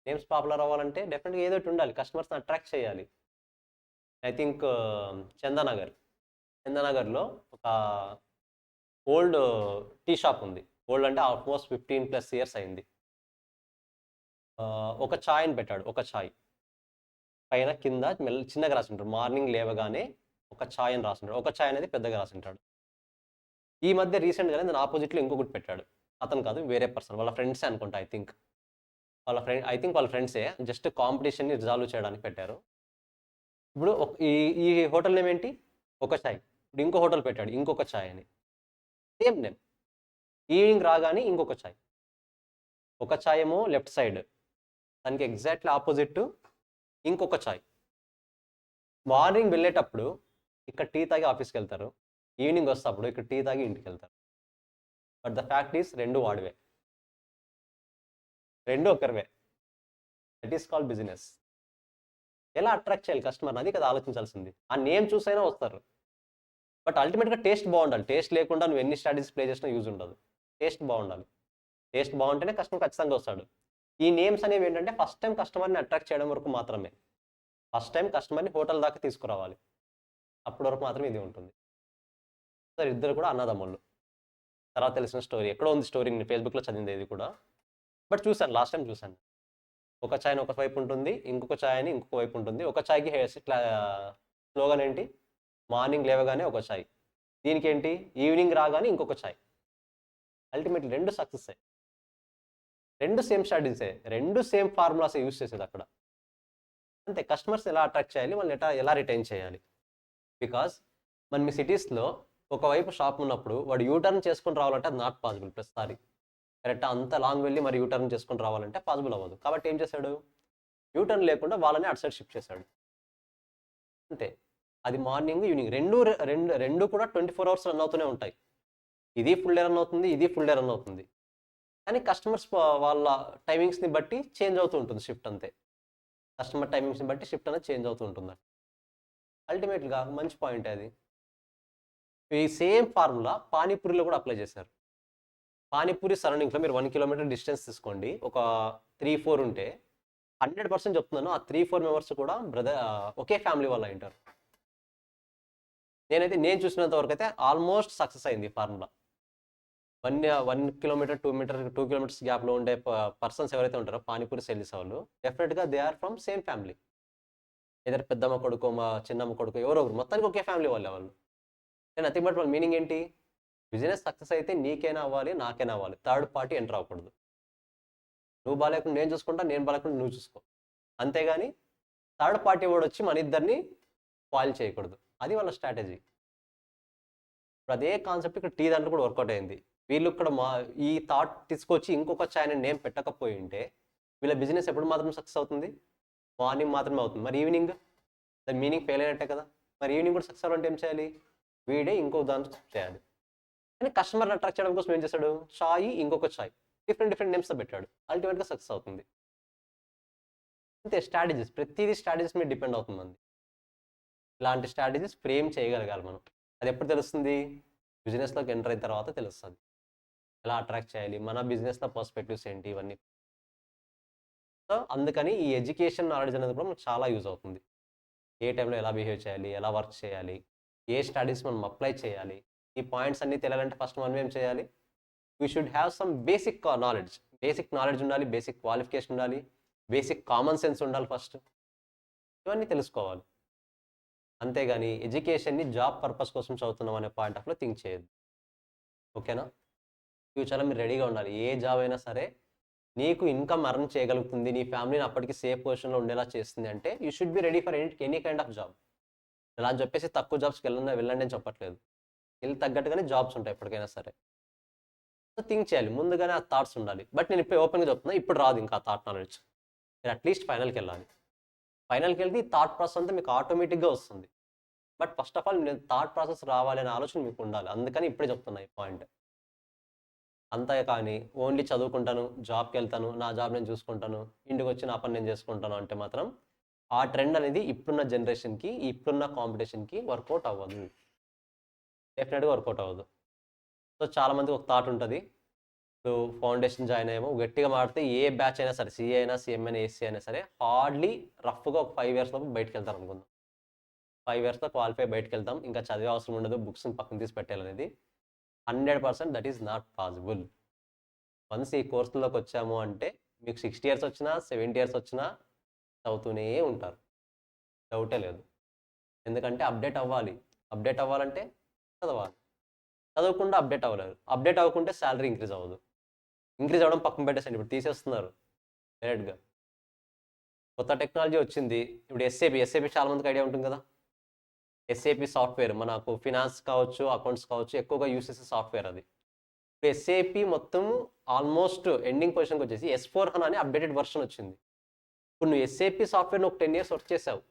Speaker 1: నేమ్స్ పాపులర్ అవ్వాలంటే డెఫినెట్గా ఏదో ఒకటి ఉండాలి, కస్టమర్స్ని అట్రాక్ట్ చేయాలి. ఐ థింక్ చందానగర్లో ఒక ఓల్డ్ టీ షాప్ ఉంది. ఓల్డ్ అంటే ఆల్మోస్ట్ 15+ years అయింది. ఒక ఛాయ్ని పెట్టాడు, ఒక ఛాయ్ పైన కింద చిన్నగా రాసింటాడు, మార్నింగ్ లేవగానే ఒక ఛాయ్ అని రాసింటాడు, ఒక ఛాయ్ అనేది పెద్దగా రాసింటాడు. ఈ మధ్య రీసెంట్గానే దాని ఆపోజిట్లో ఇంకొకటి పెట్టాడు, అతను కాదు వేరే పర్సన్, వాళ్ళ ఫ్రెండ్సే అనుకుంటా, వాళ్ళ ఫ్రెండ్సే జస్ట్ కాంపిటీషన్ని రిజాల్వ్ చేయడానికి పెట్టారు. ఇప్పుడు ఈ హోటల్ నేమ్ ఏంటి? ఒక ఛాయ్. ఇప్పుడు ఇంకో హోటల్ పెట్టాడు, ఇంకొక ఛాయ్ అని, సేమ్ నేమ్. ఈవినింగ్ రాగానే ఇంకొక ఛాయ్, ఒక ఛాయ్ ఏమో లెఫ్ట్ సైడ్, దానికి ఎగ్జాక్ట్లీ ఆపోజిట్ ఇంకొక ఛాయ్. మార్నింగ్ వెళ్ళేటప్పుడు ఇక్కడ టీ తాగి ఆఫీస్కి వెళ్తారు, ఈవినింగ్ వస్తేప్పుడు ఇక్కడ టీ తాగి ఇంటికి వెళ్తారు. బట్ ద ఫ్యాక్ట్ ఈస్ రెండు వాడివే, రెండు ఒకరివే. That is called business. ఎలా అట్రాక్ట్ చేయాలి కస్టమర్, అది కదా ఆలోచించాల్సింది. ఆ నేమ్ చూసైనా వస్తారు, బట్ అల్టిమేట్గా టేస్ట్ బాగుండాలి. టేస్ట్ లేకుండా నువ్వు ఎన్ని స్ట్రాటజీస్ ప్లే చేసినా యూజ్ ఉండదు. టేస్ట్ బాగుండాలి, టేస్ట్ బాగుంటేనే కస్టమర్ ఖచ్చితంగా వస్తాడు. ఈ నేమ్స్ అనేవి ఏంటంటే ఫస్ట్ టైం కస్టమర్ని అట్రాక్ట్ చేయడం వరకు మాత్రమే. ఫస్ట్ టైం కస్టమర్ని హోటల్ దాకా తీసుకురావాలి. అప్పటి వరకు మాత్రం ఇది ఉంటుంది. సార్ ఇద్దరు కూడా అన్నదమ్ముళ్ళు. తర్వాత తెలిసిన స్టోరీ. ఎక్కడో ఉంది స్టోరీ, నేను ఫేస్‌బుక్‌లో చదివింది ఇది కూడా. బట్ చూసాను, లాస్ట్ టైం చూసాను. ఒక చాయ్‌ని ఒక వైపు ఉంటుంది, ఇంకొక చాయ్‌ని ఇంకొక వైపు ఉంటుంది. ఒక చాయ్‌కి స్లోగన్ ఏంటి? మార్నింగ్ లేవగానే ఒక చాయ్. దీనికేంటి? ఈవినింగ్ రాగానే ఇంకొక చాయ్. అల్టిమేట్‌లీ 2 సక్సెస్సే. 2 సేమ్ స్ట్రాటజీసే. 2 సేమ్ ఫార్ములాసే యూజ్ చేసేదక్కడ. అంతే. కస్టమర్స్ ఎలా అట్రాక్ట్ చేయాలి? వాళ్ళని ఎలా రిటైన్ చేయాలి? బికాజ్ మన మీ సిటీస్‌లో ఒకవైపు షాప్ ఉన్నప్పుడు వాడు యూటర్న్ చేసుకొని రావాలంటే అది నాట్ పాసిబుల్ ప్రతిసారి. కరెక్టా? అంత లాంగ్ వెళ్ళి మరి యూటర్న్ చేసుకొని రావాలంటే పాసిబుల్ అవ్వదు. కాబట్టి ఏం చేశాడు? యూటర్న్ లేకుండా వాళ్ళని అటు సైడ్ షిఫ్ట్ చేశాడు. అంతే. అది మార్నింగ్, ఈవినింగ్ 2 కూడా 24 అవర్స్ రన్ అవుతూనే ఉంటాయి. ఇది ఫుల్ డే రన్ అవుతుంది, ఇది ఫుల్ డే రన్ అవుతుంది. కానీ కస్టమర్స్ వాళ్ళ టైమింగ్స్‌ని బట్టి చేంజ్ అవుతూ ఉంటుంది షిఫ్ట్ అంతే. కస్టమర్ టైమింగ్స్‌ని బట్టి షిఫ్ట్ అనేది చేంజ్ అవుతూ ఉంటుంది. అల్టిమేట్‌గా మంచి పాయింటే అది. ఈ సేమ్ ఫార్ములా పానీపూరిలో కూడా అప్లై చేశారు. పానీపూరి సరౌండింగ్స్‌లో మీరు 1 కిలోమీటర్ డిస్టెన్స్ తీసుకోండి. ఒక 3, 4 ఉంటే 100% చెప్తున్నాను. ఆ 3, 4 మెంబర్స్ కూడా ఒకే ఫ్యామిలీ వాళ్ళు అయ్యుంటారు. నేను చూసినంత వరకైతే ఆల్మోస్ట్ సక్సెస్ అయింది ఈ ఫార్ములా. 1 కిలోమీటర్, 2 కిలోమీటర్స్ గ్యాప్‌లో ఉండే పర్సన్స్ ఎవరైతే ఉంటారో పానీపూరి సేల్ చేసేవాళ్ళు డెఫినిట్‌గా they are from same family. Either పెద్దమ్మ కొడుకో, మా చిన్నమ్మ కొడుకో ఎవరో ఒకరు. మొత్తానికి ఒకే ఫ్యామిలీ వాళ్ళే వాళ్ళు. నథింగ్ బట్ వాళ్ళ మీనింగ్ ఏంటి? బిజినెస్ సక్సెస్ అయితే నీకైనా అవ్వాలి, నాకైనా అవ్వాలి. థర్డ్ పార్టీ ఎంటర్ అవ్వకూడదు. నువ్వు బాలేకుండా నేను చూసుకుంటా, నేను బాలేకుండా నువ్వు చూసుకో. అంతేగాని థర్డ్ పార్టీ వాడొచ్చి మన ఇద్దరిని స్పాయిల్ చేయకూడదు. అది వాళ్ళ స్ట్రాటజీ. ఇప్పుడు అదే కాన్సెప్ట్ ఇక్కడ టీ దాంట్లో కూడా వర్కౌట్ అయింది. వీళ్ళు ఇక్కడ ఈ థాట్ తీసుకొచ్చి ఇంకొక చాయ్‌ని నేమ్ పెట్టకపోయి ఉంటే వీళ్ళ బిజినెస్ ఎప్పుడు మాత్రం సక్సెస్ అవుతుంది? మార్నింగ్ మాత్రమే అవుతుంది. మరి ఈవినింగ్? దాని మీనింగ్ ఫెయిల్ అయినట్టే కదా! మరి ఈవినింగ్ కూడా సక్సెస్ అవ్వాలంటే ఏం చేయాలి? వీడే ఇంకో దాంట్లో షిఫ్ట్ చేయాలి. కానీ కస్టమర్‌ని అట్రాక్ట్ చేయడం కోసం ఏం చేశాడు? చాయ్, ఇంకొక చాయ్. డిఫరెంట్ నేమ్స్‌తో పెట్టాడు. అల్టిమేట్‌గా సక్సెస్ అవుతుంది. అంతే స్ట్రాటజీస్. ప్రతీదీ స్ట్రాటజీస్ మీద డిపెండ్ అవుతుందండి. ఇలాంటి స్ట్రాటజీస్ ఫ్రేమ్ చేయగలగాలి మనం. అది ఎప్పుడు తెలుస్తుంది? బిజినెస్‌లోకి ఎంటర్ అయిన తర్వాత తెలుస్తది. ఎలా అట్రాక్ట్ చేయాలి? మన బిజినెస్‌లో పర్స్పెక్టివ్స్ ఏంటి? ఇవన్నీ. సో, అందుకని ఈ ఎడ్యుకేషన్ నాలెడ్జ్ అనేది కూడా మనకు చాలా యూజ్ అవుతుంది. ఏ టైంలో ఎలా బిహేవ్ చేయాలి? ఎలా వర్క్ చేయాలి? ఏ స్టడీస్ మనం అప్లై చేయాలి? ఈ పాయింట్స్ అన్నీ తెలియాలంటే ఫస్ట్ మనం ఏం చేయాలి? We should have some basic knowledge. Basic knowledge ఉండాలి. బేసిక్ క్వాలిఫికేషన్ ఉండాలి. బేసిక్ కామన్ సెన్స్ ఉండాలి ఫస్ట్. ఇవన్నీ తెలుసుకోవాలి. అంతేగాని ఎడ్యుకేషన్‌ని జాబ్ పర్పస్ కోసం చదువుతున్నాం అనే పాయింట్ ఆఫ్‌లో థింక్ చేయొద్దు. ఓకేనా? ఫ్యూచర్‌లో మీరు రెడీగా ఉండాలి. ఏ జాబ్ అయినా సరే నీకు ఇన్‌కమ్ ఎర్న్ చేయగలుగుతుంది. నీ ఫ్యామిలీని అప్పటికి సేఫ్ పొజిషన్‌లో ఉండేలా చేస్తుంది అంటే you should be ready for any kind of job. ఇలా అని చెప్పేసి తక్కువ జాబ్స్‌కి వెళ్ళండి అని చెప్పట్లేదు. స్కిల్ తగ్గట్టుగానే జాబ్స్ ఉంటాయి ఎప్పటికైనా సరే. సో, థింక్ చేయాలి. ముందుగానే ఆ థాట్స్ ఉండాలి. బట్ నేను ఇప్పుడు ఓపెన్‌గా చెప్తున్నా. ఇప్పుడు రాదు ఇంకా ఆ థాట్ నాలెడ్జ్. మీరు అట్‌లీస్ట్ ఫైనల్‌కెళ్ళాలి. ఫైనల్‌కెళ్తే ఈ థాట్ ప్రాసెస్ అంతా మీకు ఆటోమేటిక్‌గా వస్తుంది. But first of all thought process రావాలి అనే ఆలోచన మీకు ఉండాలి. అందుకని ఇప్పుడే చెప్తున్నా ఈ పాయింట్. అంతే కానీ ఓన్లీ చదువుకుంటాను, జాబ్‌కెళ్తాను, నా జాబ్ నేను చూసుకుంటాను, ఇంటికొచ్చి నా పని నేను చేసుకుంటాను అంటే మాత్రం ఆ ట్రెండ్ అనేది ఇప్పుడున్న జనరేషన్‌కి, ఇప్పుడున్న కాంపిటీషన్‌కి వర్కౌట్ అవ్వదు. డెఫినిట్‌గా వర్కౌట్ అవ్వదు. సో, చాలామందికి ఒక థాట్ ఉంటది. ఇప్పుడు ఫౌండేషన్ జాయిన్ అయ్యాము. గట్టిగా మాట్లాడితే ఏ బ్యాచ్ అయినా సరే, సీఏ అయినా, సీఎం అయినా, ఏసీ అయినా సరే హార్డ్‌లీ రఫ్‌గా ఒక 5 ఇయర్స్ లోపు బయటికెళ్తారనుకుందాం. 5 ఇయర్స్‌లో క్వాలిఫై బయటికెళ్తాం. ఇంకా చదివే అవసరం ఉండదు. బుక్స్‌ని పక్కన తీసి పెట్టేయాలనేది 100% that is not possible. Once ఈ కోర్సులోకొచ్చాము అంటే మీకు 60 ఇయర్స్ వచ్చినా, 70 ఇయర్స్ వచ్చినా చదువుతూనే ఉంటారు. డౌటే లేదు. ఎందుకంటే అప్‌డేట్ అవ్వాలి. అప్‌డేట్ అవ్వాలంటే చదవాలి. చదవకుండా అప్‌డేట్ అవ్వలేరు. అప్‌డేట్ అవ్వకుంటే సాలరీ ఇంక్రీజ్ అవ్వదు. ఇంక్రీజ్ అవ్వడం పక్కన పెట్టేసేయండి. ఇప్పుడు తీసేస్తున్నారు డైరెక్ట్‌గా. కొత్త టెక్నాలజీ వచ్చింది. ఇప్పుడు ఎస్ఏపీ చాలా మందికి ఐడియా ఉంటుంది కదా! ఎస్ఏపీ సాఫ్ట్‌వేర్ మనకు ఫినాన్స్ కావచ్చు, అకౌంట్స్ కావచ్చు ఎక్కువగా యూజ్ చేసే సాఫ్ట్‌వేర్ అది. ఇప్పుడు ఎస్ఏపీ మొత్తం ఆల్మోస్ట్ ఎండింగ్ పొజిషన్‌కొచ్చేసి S/4HANA అని అప్‌డేటెడ్ వెర్షన్ వచ్చింది. ఇప్పుడు నువ్వు ఎస్ఏపీ సాఫ్ట్‌వేర్‌ని ఒక 10 ఇయర్స్ వర్క్ చేసావు.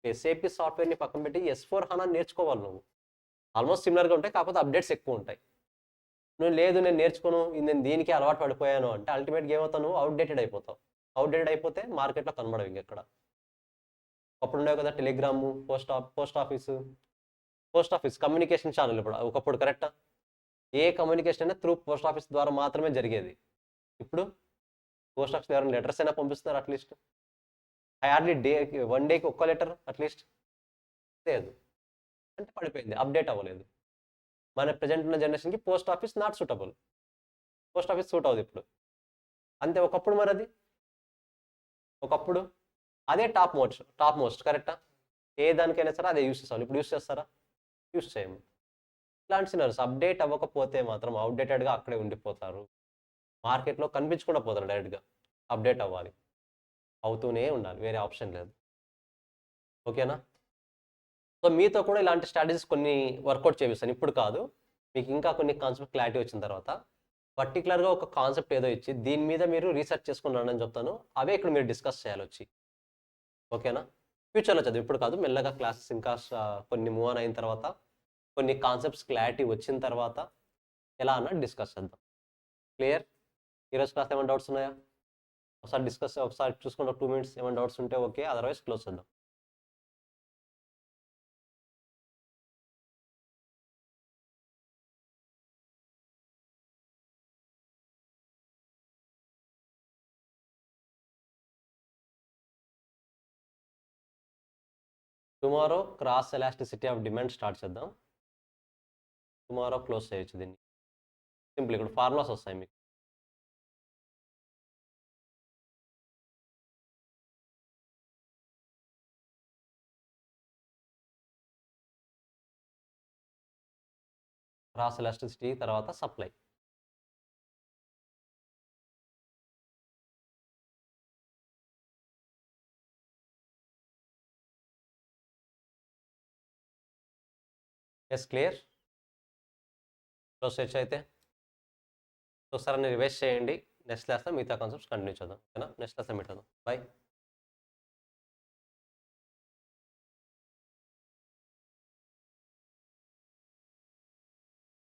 Speaker 1: ఎస్ఏపీ సాఫ్ట్‌వేర్‌ని పక్కన పెట్టి S/4HANA నేర్చుకోవాలి నువ్వు. ఆల్మోస్ట్ సిమిలర్‌గా ఉంటాయి. కాకపోతే అప్‌డేట్స్ ఎక్కువుంటాయి. లేదు నేను నేర్చుకోను. నేను దీనికే అలవాటు పడిపోయాను అంటే అల్టిమేట్‌గా ఏమవుతావు నువ్వు? ఔట్‌డేటెడ్ అయిపోతావు. ఔట్‌డేటెడ్ అయిపోతే మార్కెట్‌లో కనబడవు ఇంకెక్కడ. ఒకప్పుడు ఉండేవి కదా! Telegram, post office communication channel ఇప్పుడు. ఒకప్పుడు కరెక్టా? ఏ కమ్యూనికేషన్ అయినా త్రూ పోస్ట్ ఆఫీస్ ద్వారా మాత్రమే జరిగేది. ఇప్పుడు పోస్ట్ ఆఫీస్‌లో ఎవరైనా లెటర్స్ అయినా పంపిస్తున్నారు అట్‌లీస్ట్. హార్డ్లీ వన్ డేకి ఒక్క లెటర్ అట్లీస్ట్ లేదు, అంటే పడిపోయింది, అప్డేట్ అవ్వలేదు. మన ప్రజెంట్ ఉన్న జనరేషన్కి post office not suitable, post Office suite అవ్వదు ఇప్పుడు. అంతే, ఒకప్పుడు మరి అది ఒకప్పుడు అదే టాప్ మోస్ట్ కరెక్టా? ఏ దానికైనా సరే అదే యూస్ చేస్తాం. ఇప్పుడు యూస్ చేస్తారా? యూస్ చేయము. ఇలాంటి సినారీస్ అప్డేట్ అవ్వకపోతే మాత్రం అవుట్డేటెడ్గా అక్కడే ఉండిపోతారు. మార్కెట్లో కనిపించకుండా పోతారు డైరెక్ట్గా. అప్డేట్ అవ్వాలి, అవుతూనే ఉండాలి, వేరే ఆప్షన్ లేదు. ఓకేనా? సో మీతో కూడా ఇలాంటి స్ట్రాటజీస్ కొన్ని వర్కౌట్ చేపిస్తాను, ఇప్పుడు కాదు, మీకు ఇంకా కొన్ని కాన్సెప్ట్ క్లారిటీ వచ్చిన తర్వాత పర్టికులర్గా ఒక కాన్సెప్ట్ ఏదో ఇచ్చి దీని మీద మీరు రీసెర్చ్ చేసుకున్నాను అని చెప్తాను. అవే ఇక్కడ మీరు డిస్కస్ చేయాలి వచ్చి. ఓకేనా? ఫ్యూచర్లో చదువు, ఇప్పుడు కాదు, మెల్లగా క్లాసెస్ ఇంకా కొన్ని మూవ్ ఆన్ అయిన తర్వాత, కొన్ని కాన్సెప్ట్స్ క్లారిటీ వచ్చిన తర్వాత ఎలా అన్నది డిస్కస్ చేద్దాం. క్లియర్? ఈరోజు క్లాస్ ఏమైనా డౌట్స్ ఉన్నాయా? ఒకసారి చూసుకుంటే 2 minutes ఏమైనా డౌట్స్ ఉంటే ఓకే, అదర్వైజ్ క్లోజ్ చేద్దాం. Tomorrow cross elasticity of demand start చేద్దాం. టుమారో క్లోజ్ చేయొచ్చు దీన్ని. సింపుల్ ఇక్కడ ఫార్ములాస్ వస్తాయి మీకు. క్రాస్ ఎలాస్టిసిటీ తర్వాత సప్లై. Yes, clear? క్లోజ్ చేయొచ్చు అయితే. ఒకసారి రివైజ్ చేయండి, నెక్స్ట్ క్లాస్లో మిగతా కాన్సెప్ట్స్ కంటిన్యూ చేద్దాం. ఓకేనా? నెక్స్ట్ క్లాస్లో మీట్ అవుదాం. బాయ్.